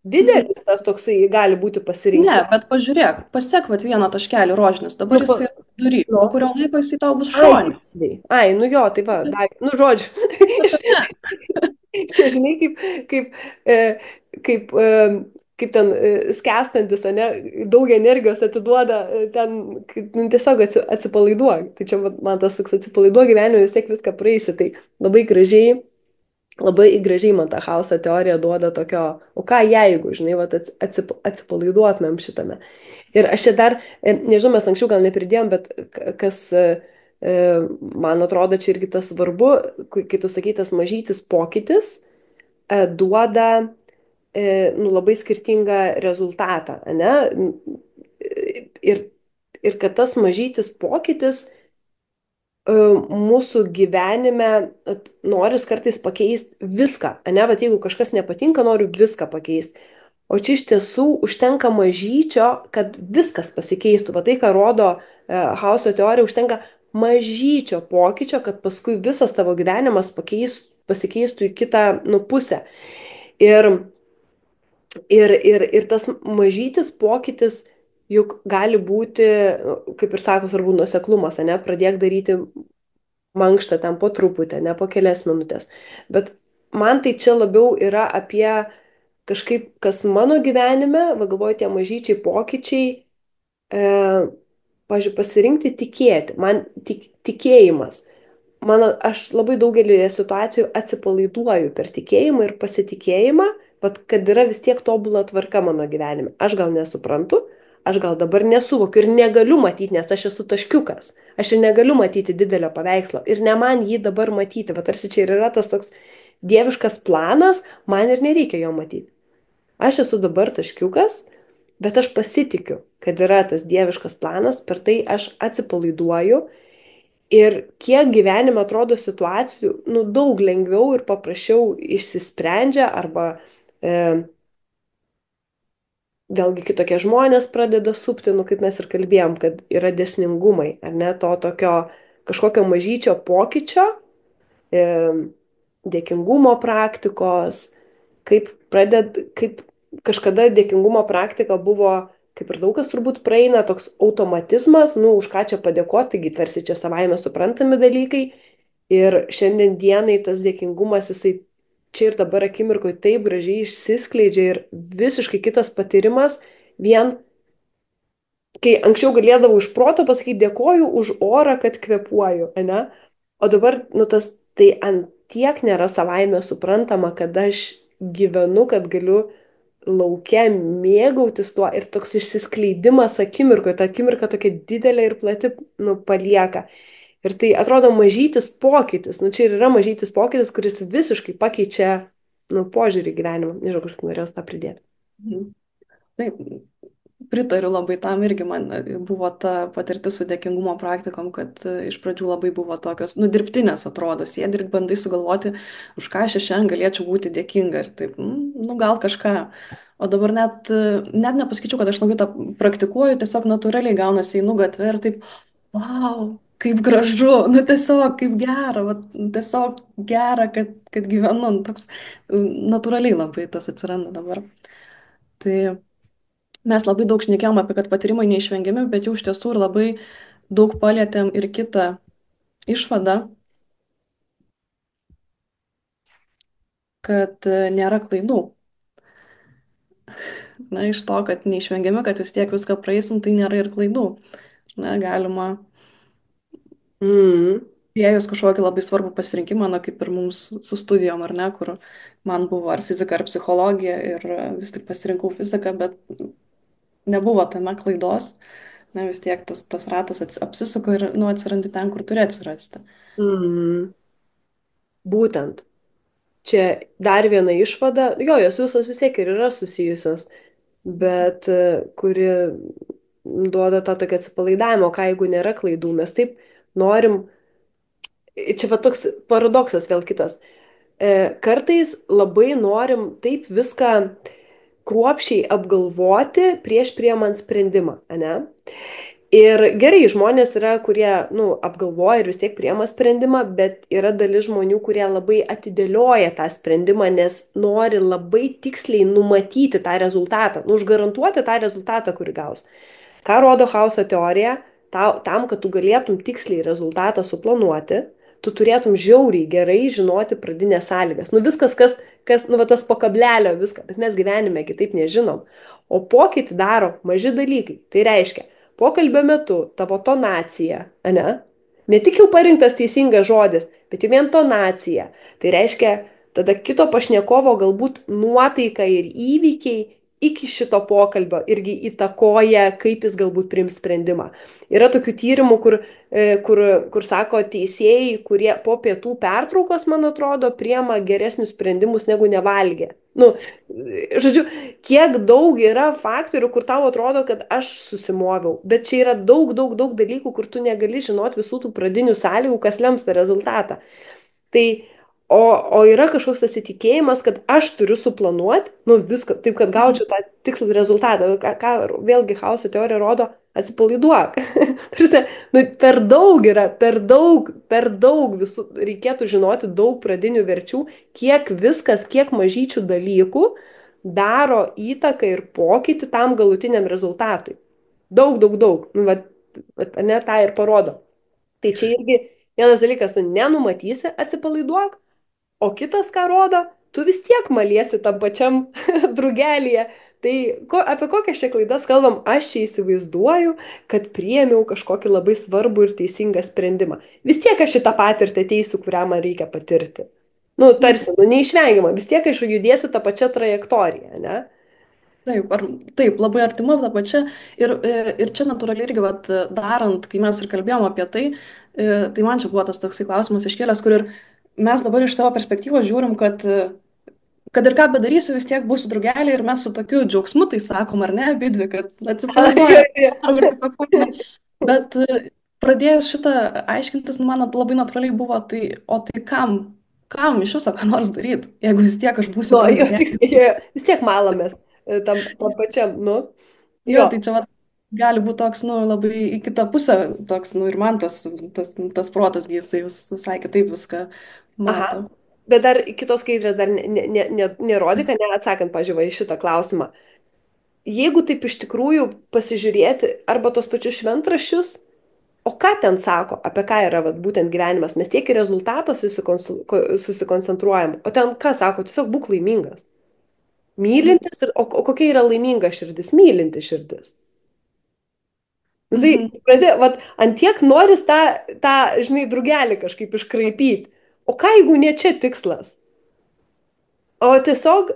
didelis tas toksai gali būti Ne, pasirinkimas. bet pažiūrėk, pasiek vat vieną taškelį rožinis, dabar Nu, jisai yra vidury, nu, po kurio laiko jisai tau bus ai, šone. tiksliai. Ai, nu jo, tai va, nu, žodžiu. Čia, žinai, kaip, e, kaip, e, kaip ten skęstantis, ne, daug energijos atiduoda, ten nu, tiesiog atsipalaiduok. Tai čia man tas toks atsipalaiduok gyvenime, vis tiek viską praeisi. Tai labai gražiai man ta chaoso teorija duoda tokio, o ką jeigu, žinai, va, atsipalaiduotumėm šitame. Ir aš čia dar, nežinau, mes anksčiau gal nepridėjom, bet kas man atrodo čia irgi tas svarbu, kai tu sakai, tas mažytis pokytis duoda nu, labai skirtingą rezultatą, ne? Ir, ir kad tas mažytis pokytis mūsų gyvenime noris kartais pakeisti viską, ne? Bet jeigu kažkas nepatinka, noriu viską pakeisti. O čia iš tiesų užtenka mažyčio, kad viskas pasikeistų. Va tai, ką rodo chaoso teorija, užtenka mažyčio pokyčio, kad paskui visas tavo gyvenimas pasikeistų į kitą nu, pusę. Ir, ir tas mažytis pokytis juk gali būti, kaip ir sako, svarbu nuoseklumas, ne? Pradėk daryti mankštą ten po truputį, ne po kelias minutės. Bet man tai čia labiau yra apie kažkaip, kas mano gyvenime, va galvoju, tie mažyčiai pokyčiai, pažiūrėjau, pasirinkti tikėti. Man tikėjimas. Aš labai daugelį situacijų atsipalaiduoju per tikėjimą ir pasitikėjimą, bet kad yra vis tiek tobula tvarka mano gyvenime. Aš gal nesuprantu, aš gal dabar nesuvokiu ir negaliu matyti, nes aš esu taškiukas. Aš ir negaliu matyti didelio paveikslo ir ne man jį dabar matyti. Va tarsi čia ir yra tas toks dieviškas planas, man ir nereikia jo matyti. Aš esu dabar taškiukas, bet aš pasitikiu, kad yra tas dieviškas planas, per tai aš atsipalaiduoju ir kiek gyvenime atrodo situacijų, nu, daug lengviau ir paprasčiau išsisprendžia arba vėlgi kitokie žmonės pradeda supti, nu, kaip mes ir kalbėjom, kad yra dėsningumai, ar ne, to tokio kažkokio mažyčio pokyčio, e, dėkingumo praktikos, kaip kažkada dėkingumo praktika buvo kaip ir daug kas turbūt praeina, toks automatizmas, nu, už ką čia padėkoti, taigi tarsi čia savaime suprantami dalykai. Ir šiandien dienai tas dėkingumas, jisai čia ir dabar akimirkoje taip gražiai išsiskleidžia ir visiškai kitas patyrimas, vien kai anksčiau galėdavau iš proto pasakyti dėkoju už orą, kad kvepuoju, ne? O dabar, nu, tas tai ant tiek nėra savaime suprantama, kad aš gyvenu, kad galiu laukia mėgautis tuo ir toks išsiskleidimas akimirkoje, ta akimirka tokia didelė ir plati, nu, palieka. Ir tai atrodo mažytis pokytis, nu, čia ir yra mažytis pokytis, kuris visiškai pakeičia, nu, požiūrį į gyvenimą. Nežinau, kažkaip norėjau tą pridėti. Mhm. Taip, pritariu labai tam irgi man buvo ta patirtis su dėkingumo praktikom, kad iš pradžių labai buvo tokios, nu, dirbtinės atrodo, sėdi ir bandai sugalvoti, už ką aš šiandien galėčiau būti dėkinga ir taip, nu, gal kažką. O dabar net nepasakyčiau, kad aš labai tą praktikuoju, tiesiog natūraliai gaunasi einu gatvę ir taip, wow, kaip gražu, nu tiesiog kaip gera, va, tiesiog gera, kad gyvenu, nu, toks natūraliai labai tas atsiranda dabar. Tai mes labai daug šnekėjom apie, kad patyrimai neišvengiami, bet jau iš tiesų ir labai daug palėtėm ir kitą išvadą, kad nėra klaidų. Na, iš to, kad neišvengiami, kad vis tiek viską praeisim, tai nėra ir klaidų. Na, galima Mm. priejus kažkokį labai svarbų pasirinkimą, na, kaip ir mums su studijom, ar ne, kur man buvo ar fizika, ar psichologija ir vis tik pasirinkau fiziką, bet nebuvo tame klaidos. Na, vis tiek tas ratas apsisuka ir, nu, atsirandi ten, kur turi atsirasti. Mm. Būtent. Čia dar viena išvada, jo, jos visos vis tiek ir yra susijusios, bet kuri duoda tą tokį atsipalaidavimą, o ką jeigu nėra klaidų, mes taip norim, čia va toks paradoksas vėl kitas. Kartais labai norim taip viską kruopščiai apgalvoti prieš priemant sprendimą, ane? Ir gerai, žmonės yra, kurie, nu, apgalvoja ir vis tiek priema sprendimą, bet yra dalis žmonių, kurie labai atidėlioja tą sprendimą, nes nori labai tiksliai numatyti tą rezultatą, nu, užgarantuoti tą rezultatą, kurį gaus. Ką rodo chaoso teorija? Tam, kad tu galėtum tiksliai rezultatą suplanuoti, tu turėtum žiauriai gerai žinoti pradinės sąlygas. Nu viskas, nu va tas po kablelio, viską, bet mes gyvenime kitaip nežinom. O pokytį daro maži dalykai. Tai reiškia, pokalbio metu tavo tonacija, ane? Ne tik jau parinktas teisingas žodis, bet jau vien tonacija. Tai reiškia, tada kito pašnekovo galbūt nuotaika ir įvykiai iki šito pokalbio irgi įtakoja, kaip jis galbūt priims sprendimą. Yra tokių tyrimų, kur sako teisėjai, kurie po pietų pertraukos, man atrodo, priema geresnius sprendimus negu nevalgė. Nu, žodžiu, kiek daug yra faktorių, kur tau atrodo, kad aš susimoviau, bet čia yra daug, daug, daug dalykų, kur tu negali žinoti visų tų pradinių sąlygų, kas lems tą rezultatą. Tai o yra kažkoks pasitikėjimas, kad aš turiu suplanuoti, nu viską, taip, kad gaučiau tą tikslų rezultatą. Ką vėlgi chaoso teorija rodo, atsipalaiduok. Tarsi, nu, per daug visų, reikėtų žinoti daug pradinių verčių, kiek viskas, kiek mažyčių dalykų daro įtaką ir pokytį tam galutiniam rezultatui. Daug, daug, daug. Nu, ne tą ir parodo. Tai čia irgi vienas dalykas, tu nenumatysi, atsipalaiduok, o kitas, ką rodo, tu vis tiek maliesi tam pačiam drugelyje. Tai apie kokias čia klaidas kalbam, aš čia įsivaizduoju, kad priėmiau kažkokį labai svarbų ir teisingą sprendimą. Vis tiek aš šitą patirtį ateisiu, kurią man reikia patirti. Nu, tarsi, nu, neišvengiama, vis tiek aš judėsiu tą pačią trajektoriją, ne? Taip, taip, labai artima ta pačia. Ir čia natūraliai irgi, vat, darant, kai mes ir kalbėjom apie tai, tai man čia buvo tas toksai klausimas iškėlęs, kur ir mes dabar iš savo perspektyvos žiūrim, kad ir ką bedarysiu, vis tiek būsiu draugelį ir mes su tokiu džiaugsmu tai sakom, ar ne, abidvi, kad atsipalaiduojam, darom ir tiesiog fainai. Bet pradėjus šitą aiškintis, nu, man labai natūraliai buvo, tai, o tai kam iš viso ką nors daryti, jeigu vis tiek aš būsiu No, tam jo, draugelį. vis tiek malamės tam pačiam, nu. Jo, Jo, tai čia vat, gali būti toks, nu, labai į kitą pusę, toks, nu, ir man tas protas, jisai visai kitaip viską aha. mato. Bet dar kitos skaidrės dar nerodyka, neatsakant, pažiūrėjau, į šitą klausimą. jeigu taip iš tikrųjų pasižiūrėti arba tos pačius šventraščius, o ką ten sako, apie ką yra vat, būtent gyvenimas, mes tiek į rezultatą susikoncentruojam, o ten ką sako, tiesiog būk laimingas. Mhm. Mylintis, o kokia yra laiminga širdis, mylinti širdis. Nu, tai, Mhm. pradė, vat, antiek noris tą, žinai, drugelį kažkaip iškraipyti. O ką jeigu ne čia tikslas? O tiesiog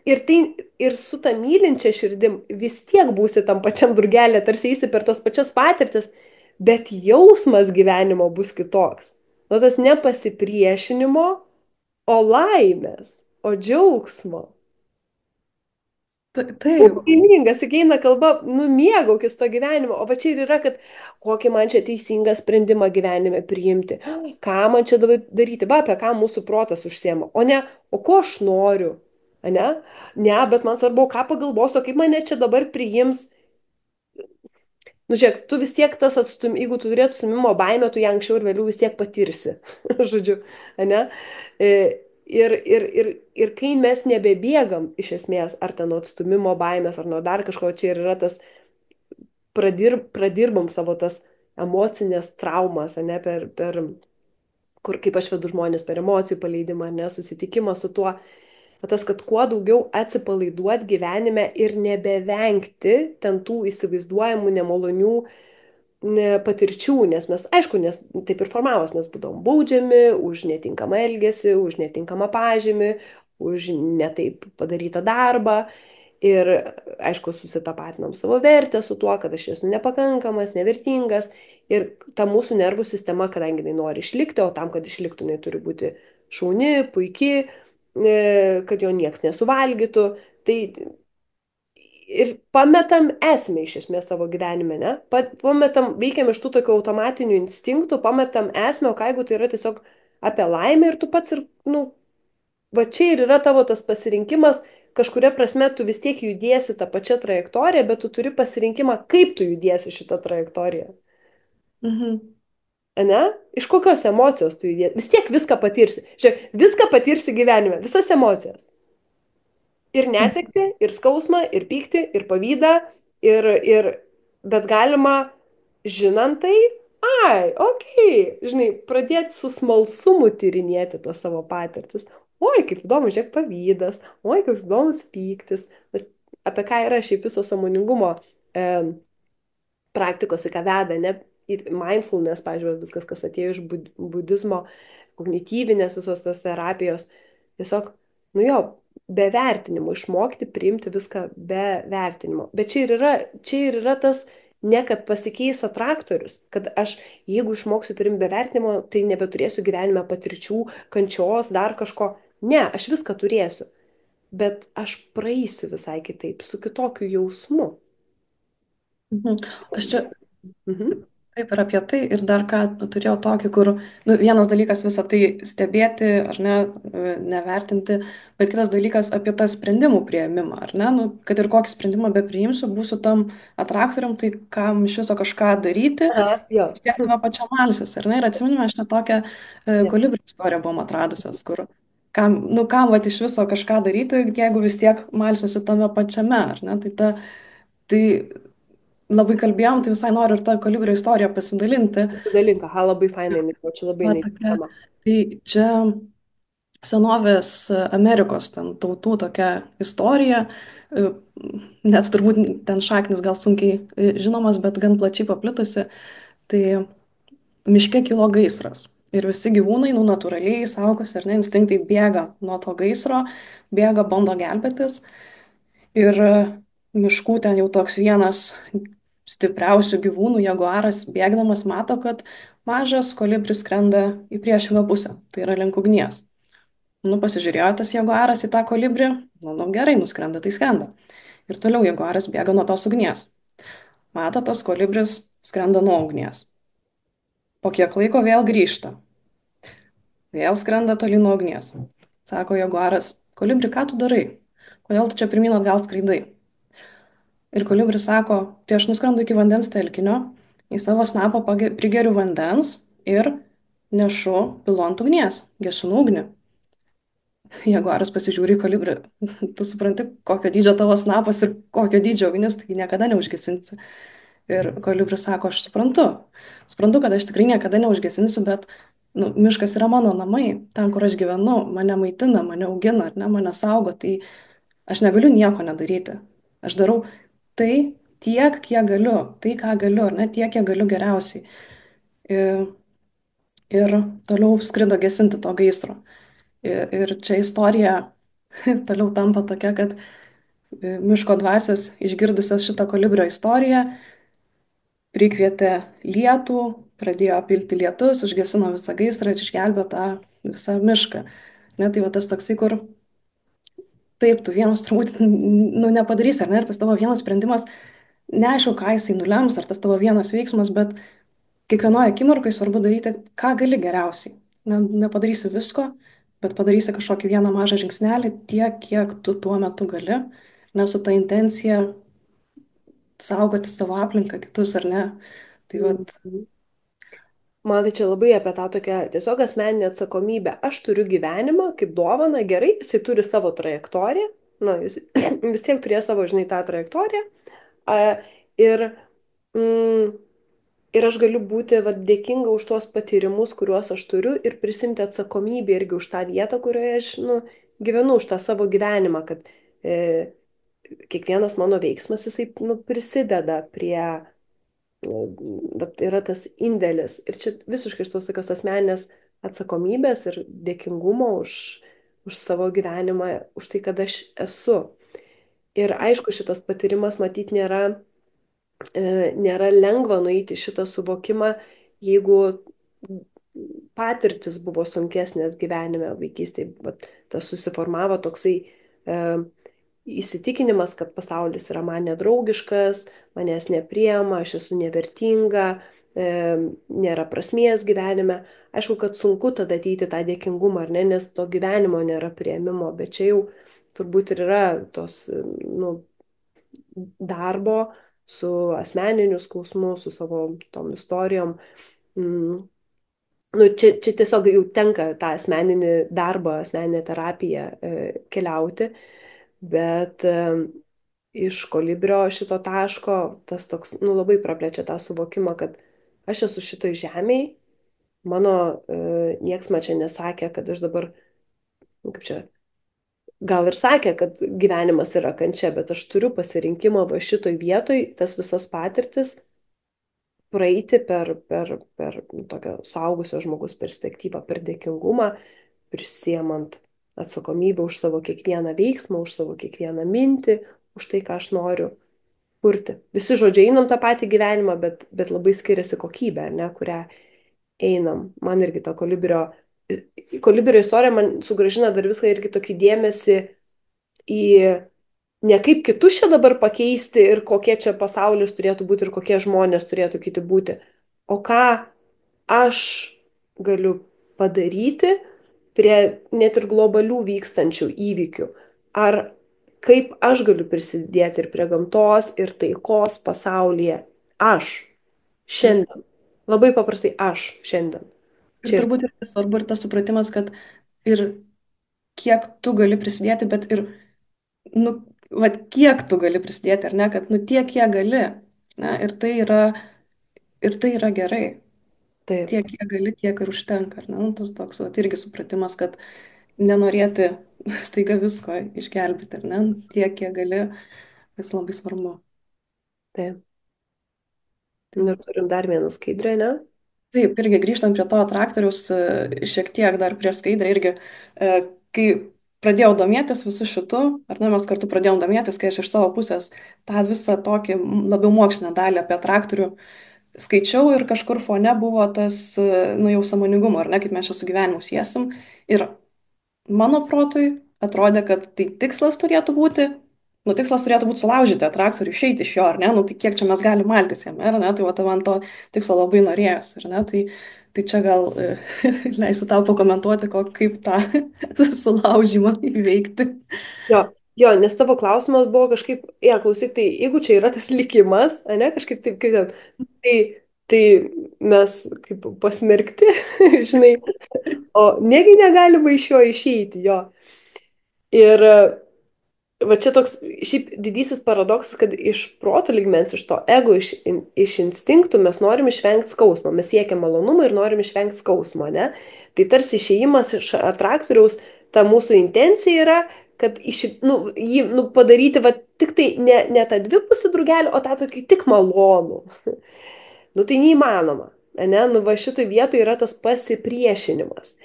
ir tai ir su ta mylinčia širdim vis tiek būsi tam pačiam drugelė, tarsi eisi per tas pačias patirtis, bet jausmas gyvenimo bus kitoks. O tas nepasipriešinimo, o laimės, o džiaugsmo. Būk Taip. laimingas, juk eina kalba, nu mėgaukis to gyvenimo. O va čia ir yra, kad kokį man čia teisingą sprendimą gyvenime priimti. Ką man čia dabar daryti, va, apie ką mūsų protas užsiema. O ne, o ko aš noriu. Ne? Ne, bet man svarbu, ką pagalvos, o kaip mane čia dabar priims. Nu, žiūrėk, tu vis tiek tas atstum, jeigu tu turi atstumimo baimę, tu ją anksčiau ir vėliau vis tiek patirsi. Žodžiu, ne? E, ir kai mes nebebėgam iš esmės, ar ten nuo atstumimo baimės, ar nuo dar kažko, čia ir yra tas, pradirbam savo tas emocinės traumas, ne, kur kaip aš vedu žmonės per emocijų paleidimą, ne, susitikimą su tuo, tas, kad kuo daugiau atsipalaiduot gyvenime ir nebevengti ten tų įsivaizduojamų nemalonių patirčių, nes mes, aišku, nes taip ir formavos, mes būdom baudžiami už netinkamą elgesį, už netinkamą pažymį, už netaip padarytą darbą. Ir, aišku, susitapatinam savo vertę su tuo, kad aš esu nepakankamas, nevertingas. Ir ta mūsų nervų sistema, kadangi jinai nori išlikti, o tam, kad išliktų, jinai turi būti šauni, puikiai, kad jo nieks nesuvalgytų. Tai ir pametam esmę iš esmės savo gyvenime, ne? Pametam, veikiam iš tų tokių automatinių instinktų, pametam esmę, o ką jeigu tai yra tiesiog apie laimę ir tu pats ir, nu, va čia ir yra tavo tas pasirinkimas, kažkuria prasme tu vis tiek judėsi tą pačią trajektoriją, bet tu turi pasirinkimą, kaip tu judėsi šitą trajektoriją. Mhm. Ne? Iš kokios emocijos tu judėsi? Vis tiek viską patirsi. Žiūrėk, viską patirsi gyvenime, visas emocijas. Ir netekti, ir skausmą, ir pyktį, ir pavydą, ir, bet galima, žinant tai, ai, okei, žinai, pradėti su smalsumu tyrinėti tas savo patirtis. Oi, kaip įdomu, žiūrėk, pavydas, oi, kaip įdomus pyktis. Bet apie ką yra šiaip viso sąmoningumo e, praktikos, į ką veda, ne, į mindfulness, pažiūrėjau, viskas, kas atėjo iš budizmo, kognityvinės visos tos terapijos, tiesiog, nu jo, be vertinimo, išmokti priimti viską be vertinimo. Bet čia ir yra tas, ne kad pasikeis atraktorius, kad aš, jeigu išmoksiu priimti be vertinimo, tai nebeturėsiu gyvenime patirčių, kančios, dar kažko. Ne, aš viską turėsiu, bet aš praeisiu visai kitaip, su kitokiu jausmu. Mhm. Aš čia Mhm. taip ir apie tai, ir dar ką turėjau tokį, kur, nu, vienas dalykas visą tai stebėti, ar ne, nevertinti, bet kitas dalykas apie tą sprendimų prieimimą, ar ne, nu, kad ir kokį sprendimą be priimsiu, būsiu tam atraktorium, tai kam iš viso kažką daryti, Aha, jo. vis tiek tame pačiam malsius, ar ne, ir atsiminime aš čia tokią Ne. kolibrio istoriją buvom atradusios, kur kam vat iš viso kažką daryti, jeigu vis tiek malsiuosi tame pačiame, ar ne, tai labai kalbėjom, tai visai noriu ir tą kolibrio istoriją pasidalinti. Pasidalink, aha, labai fainai, čia labai Va, tokia, neįtikama. tai čia senovės Amerikos ten tautų tokia istorija, e, net turbūt ten šaknis gal sunkiai žinomas, bet gan plačiai paplitusi. Tai miške kilo gaisras. Ir visi gyvūnai, nu, natūraliai saugosi ar ne, instinktai bėga nuo to gaisro, bėga, bando gelbėtis. Ir miškų ten jau toks vienas stipriausių gyvūnų, jaguaras, bėgdamas mato, kad mažas kolibris skrenda į priešingą pusę, tai yra link ugnies. Nu, pasižiūrėjo tas jaguaras į tą kolibrį, nu gerai, nuskrenda, tai skrenda. Ir toliau jaguaras bėga nuo tos ugnies. Mato, tas kolibris skrenda nuo ugnies. Po kiek laiko vėl grįžta. Vėl skrenda toli nuo ugnies. Sako jaguaras, kolibri, ką tu darai? Kodėl tu čia pirmyn atgal skraidai? Ir kolibris sako, tai aš nuskrendu iki vandens telkinio, į savo snapą prigeriu vandens ir nešu pilu ant ugnies, gesinu ugnį. Jaguaras pasižiūri į kolibrį, tu supranti, kokio dydžio tavo snapas ir kokio dydžio ugnis, tai niekada neužgesinsi. Ir kolibris sako, aš suprantu, kad aš tikrai niekada neužgesinsiu, bet nu, miškas yra mano namai, ten, kur aš gyvenu, mane maitina, mane augina, ar ne, mane saugo, tai aš negaliu nieko nedaryti. Aš darau tai tiek, kiek galiu, tai, ką galiu, ar ne, tiek, kiek galiu geriausiai. Ir, ir toliau skrido gesinti to gaisro. Ir čia istorija toliau tampa tokia, kad miško dvasios išgirdusios šitą kolibrio istoriją prikvietė lietų, pradėjo pilti lietus, užgesino visą gaisrą ir išgelbėjo tą visą mišką. Ne, tai va tas toksai, kur taip, tu vienas turbūt nu, nepadarysi, ar ne, ir tas tavo vienas sprendimas, neaišku, ką jisai nulems, ar tas tavo vienas veiksmas, bet kiekvienoje akimirkoje svarbu daryti, ką gali geriausiai. Nepadarysi visko, bet padarysi kažkokį vieną mažą žingsnelį tiek, kiek tu tuo metu gali, nes su ta intencija saugoti savo aplinką, kitus ar ne. Tai vat, Mhm. Man tai čia labai apie tą tokią tiesiog asmeninę atsakomybę. Aš turiu gyvenimą kaip dovaną, gerai, jisai turi savo trajektoriją, na, jis vis tiek turės savo, žinai, tą trajektoriją. A, ir, mm, ir aš galiu būti vat, dėkinga už tuos patyrimus, kuriuos aš turiu ir prisimti atsakomybę irgi už tą vietą, kurioje aš, nu, gyvenu, už tą savo gyvenimą, kad kiekvienas mano veiksmas, jisai, nu, prisideda prie bet yra tas indėlis. Ir čia visiškai iš tos tokios asmeninės atsakomybės ir dėkingumo už savo gyvenimą, už tai, kad aš esu. Ir aišku, šitas patyrimas matyti nėra lengva nueiti šitą suvokimą, jeigu patirtis buvo sunkesnės gyvenime vaikystėje. Tas susiformavo toksai e, įsitikinimas, kad pasaulis yra man nedraugiškas, manęs nepriema, aš esu nevertinga, e, nėra prasmės gyvenime. Aišku, kad sunku tada ateiti tą dėkingumą, ar ne, nes to gyvenimo nėra prieimimo, bet čia jau turbūt ir yra tos, nu, darbo su asmeniniu skausmu, su savo tom istorijom. Mm. Nu, čia tiesiog jau tenka tą asmeninį darbą, asmeninę terapiją keliauti, bet iš kolibrio šito taško tas toks, nu, labai praplečia tą suvokimą, kad aš esu šitoj žemėj, mano nieks man čia nesakė, kad aš dabar, nu, kaip čia, gal ir sakė, kad gyvenimas yra kančia, bet aš turiu pasirinkimą va šitoj vietoj, tas visas patirtis praeiti per tokio suaugusio žmogus perspektyvą, per dėkingumą, prisiemant atsakomybę už savo kiekvieną veiksmą, už savo kiekvieną mintį, už tai, ką aš noriu kurti. Visi žodžiai einam tą patį gyvenimą, bet labai skiriasi kokybė, ar ne, kurią einam. Man irgi ta kolibrio istorija man sugražina dar viską irgi tokį dėmesį į ne kaip kitus čia dabar pakeisti ir kokie čia pasaulis turėtų būti ir kokie žmonės turėtų kiti būti, o ką aš galiu padaryti prie net ir globalių vykstančių įvykių. Ar kaip aš galiu prisidėti ir prie gamtos, ir taikos pasaulyje. Aš šiandien. Labai paprastai aš šiandien. ir Čia ir turbūt irgi svarbu ir tas supratimas, kad ir kiek tu gali prisidėti, bet ir, nu, vat, kiek tu gali prisidėti, ar ne, kad, nu, tiek, kiek gali. Ne, ir tai yra gerai. taip, Tiek, kiek gali, tiek ir užtenka. Ar ne? Nu, tas toks, vat, irgi supratimas, kad nenorėti staiga visko išgelbėti, ar ne? Tiek, kiek gali, tas labai svarbu. taip. Tai Ir turim dar vieną skaidrę, ne? taip, irgi grįžtant prie to traktoriaus, šiek tiek dar prie skaidrę irgi, kai pradėjau domėtis visų šitų, ar ne, mes kartu pradėjom domėtis, kai aš iš savo pusės tą visą tokį labiau mokslinę dalį apie traktorių skaičiau ir kažkur fone buvo tas, nu jau sąmoningumo, ar ne, kaip mes čia su gyvenimu siesim. Ir mano protui atrodė, kad tai tikslas turėtų būti, nu tikslas turėtų būti sulaužyti tą traktorių, išeiti iš jo, ar ne, nu tai kiek čia mes galim maltis jame, ar ne, tai va, tai man to tikslo labai norėjosi, ar ne, tai čia gal leisiu tau pakomentuoti, kaip tą sulaužymą įveikti. Jo, nes tavo klausimas buvo kažkaip, ja, klausyk, tai jeigu čia yra tas likimas, ne, kažkaip taip, kaip ten, tai, tai mes kaip pasmerkti, žinai, o negi negalima iš jo išeiti, jo. Ir va čia toks šiaip didysis paradoksas, kad iš proto lygmens, iš to ego, iš instinktų mes norim išvengti skausmo, mes siekiam malonumo ir norim išvengti skausmo, ne? Tai tarsi išėjimas iš atraktoriaus, ta mūsų intencija yra, kad jį padaryti va, tik tai ne tą dvipusį drugelį, o tą tokį tik malonų. Nu tai neįmanoma, ne? Nu va šitoj vietoje yra tas pasipriešinimas.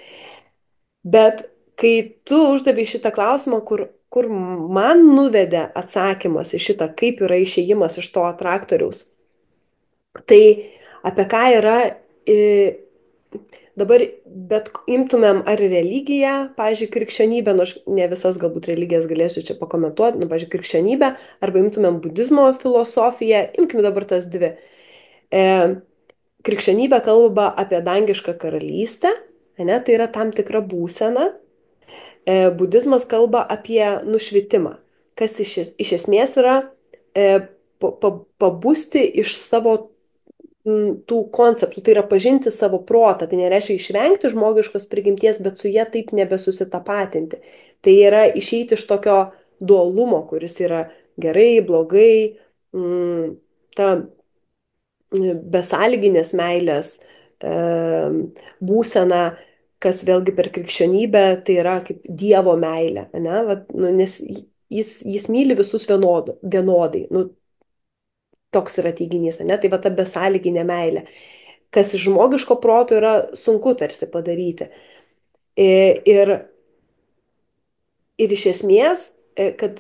Bet kai tu uždavai šitą klausimą, kur man nuvedė atsakymas į šitą, kaip yra išėjimas iš to atraktoriaus, tai apie ką yra dabar, bet imtumėm ar religiją, pavyzdžiui, krikščionybę, nors ne visas galbūt religijas galėsiu čia pakomentuoti, nu, pavyzdžiui, krikščionybę, arba imtumėm budizmo filosofiją, imkim dabar tas dvi. E, Krikščionybė kalba apie dangišką karalystę, ne, tai yra tam tikra būsena. Budizmas kalba apie nušvitimą, kas iš esmės yra pabusti iš savo tų konceptų, tai yra pažinti savo protą, tai nereiškia išvengti žmogiškos prigimties, bet su jie taip nebesusitapatinti. Tai yra išeiti iš tokio dualumo, kuris yra gerai, blogai, ta besąlyginės meilės būsena, kas vėlgi per krikščionybę tai yra kaip Dievo meilė, ne? Vat, nu, nes jis myli visus vienodai. Nu, toks yra teiginys, ne? Tai va ta besąlyginė meilė, kas iš žmogiško proto yra sunku tarsi padaryti. Ir, ir iš esmės, kad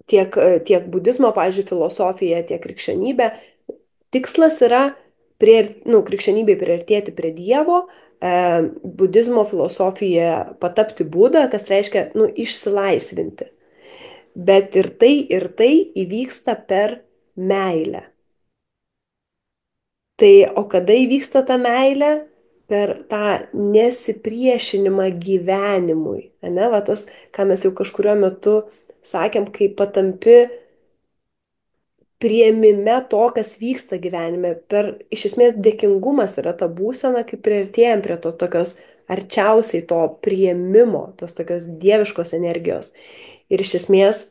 tiek budizmo, pavyzdžiui, filosofija, tiek krikščionybė, tikslas yra krikščionybei priartėti prie Dievo, budizmo filosofija patapti Buda, kas reiškia išsilaisvinti. Bet ir tai įvyksta per meilę. Tai o kada įvyksta ta meilė? Per tą nesipriešinimą gyvenimui. Ne? Va tas, ką mes jau kažkurio metu sakėm, kai patampi priėmime to, kas vyksta gyvenime. Iš esmės dėkingumas yra ta būsena, kai priartėjom prie to tokios arčiausiai to priėmimo, tos tokios dieviškos energijos. Ir iš esmės,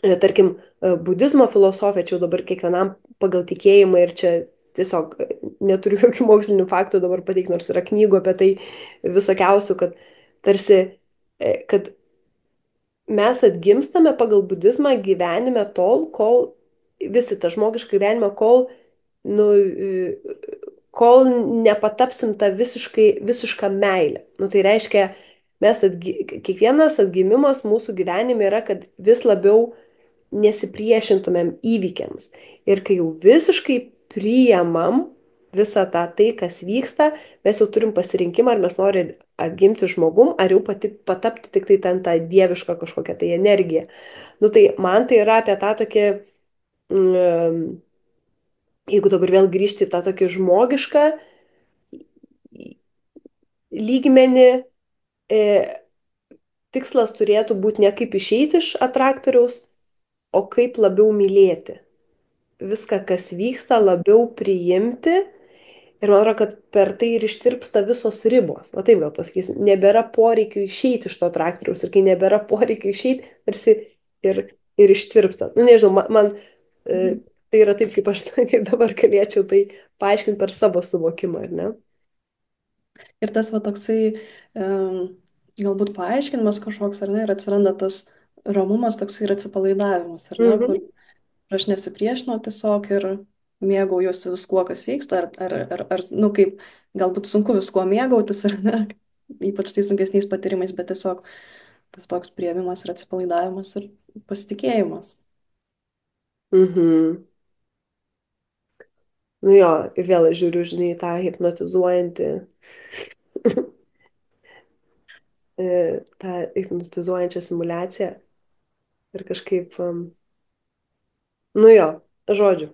tarkim, budizmo filosofija, čia jau dabar kiekvienam pagal tikėjimą ir čia tiesiog neturiu jokių mokslinių faktų dabar pateikti, nors yra knygų apie tai visokiausių, kad tarsi, kad mes atgimstame pagal budizmą gyvenime tol, kol visi tą žmogišką gyvenimą, nu, kol nepatapsim tą visišką meilę. Nu, tai reiškia, kiekvienas atgimimas mūsų gyvenime yra, kad vis labiau nesipriešintumėm įvykiams. Ir kai jau visiškai priimam visą tai, kas vyksta, mes jau turim pasirinkimą, ar mes norim atgimti žmogum, ar jau patapti tik tai ten tą dievišką kažkokią tai energiją. Nu tai man tai yra apie tą tokį, jeigu dabar vėl grįžti į tą tokį žmogišką lygmenį, tikslas turėtų būti ne kaip išeiti iš atraktoriaus, o kaip labiau mylėti. Viską, kas vyksta, labiau priimti. Ir man atrodo, kad per tai ir ištirpsta visos ribos. Na taip gal pasakysiu, nebėra poreikio išeiti iš to traktoriaus. Ir kai nebėra poreikio išeiti, tarsi ir ištirpsta. Nu nežinau, man tai yra taip, kaip aš kaip dabar galėčiau tai paaiškinti per savo suvokimą, ar ne? Ir tas va toksai galbūt paaiškinimas kažkoks, ar ne, ir atsiranda tas ramumas, toksai ir atsipalaidavimas, ar ne, kur aš nesipriešinau tiesiog ir mėgaujuosi viskuo, kas vyksta, ar nu kaip, galbūt sunku viskuo mėgautis, ar ne, ypač tais sunkesniais patyrimais, bet tiesiog tas toks priėmimas ir atsipalaidavimas ir pasitikėjimas. Mhm. Nu jo, ir vėl aš žiūriu, žinai, tą hipnotizuojantį, tą hipnotizuojančią simulaciją ir kažkaip, nu jo, žodžiu.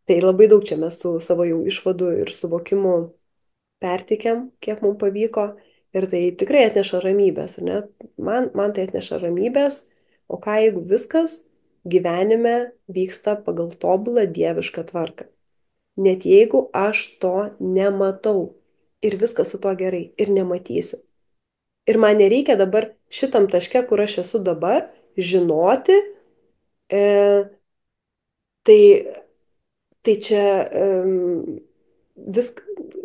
Tai labai daug čia mes su savo jau išvadų ir suvokimu pertikėm, kiek mums pavyko. Ir tai tikrai atneša ramybės, ar ne? Man tai atneša ramybės, o ką jeigu viskas gyvenime vyksta pagal tobulą dievišką tvarką. Net jeigu aš to nematau. ir viskas su tuo gerai ir nematysiu. Ir man nereikia dabar šitam taške, kur aš esu dabar, žinoti, e, tai, tai čia vis,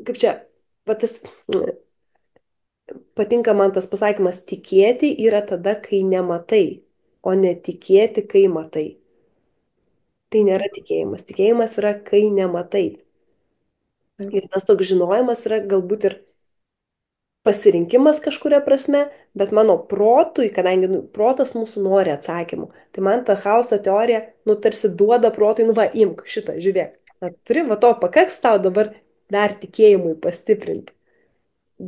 kaip čia, va tas, patinka man tas pasakymas, tikėti yra tada, kai nematai, o netikėti, kai matai. Tai nėra tikėjimas. Tikėjimas yra, kai nematai. Taip, Ir tas toks žinojimas yra galbūt ir pasirinkimas kažkuria prasme, bet mano protui, kadangi protas mūsų nori atsakymų, tai man ta chaoso teorija, nu, tarsi duoda protui, nu, va, imk šitą, žiūrėk. Na, turi, va to pakaks tau dabar dar tikėjimui pastiprinti.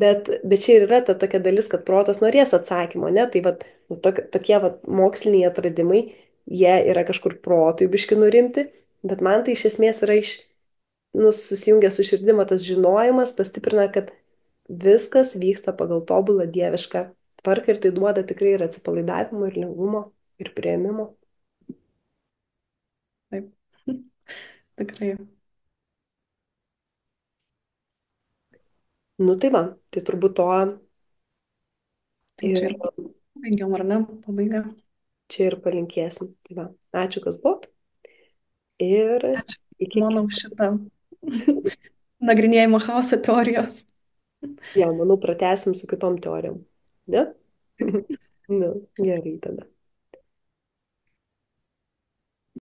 Bet čia ir yra ta tokia dalis, kad protas norės atsakymo, ne? Tai va, nu, tokie va, moksliniai atradimai, jie yra kažkur protui biški nurimti, bet man tai iš esmės yra nu, susijungia su širdima tas žinojimas, pastiprina, kad viskas vyksta pagal tobulą dievišką tvarką ir tai duoda tikrai ir atsipalaidavimo, ir lengvumo, ir prieimimo. taip. Tikrai. Nu tai va, tai turbūt to Tai čia ir ir baigiam, ar ne? Pabaiga. čia ir palinkėsim. Tai va, ačiū, kas buvot ir Ačiū, iki Simona, už kito. šitą nagrinėjimą chaoso teorijos. Jo, manau, pratęsim su kitom teorijom. Ne? Nu, gerai tada.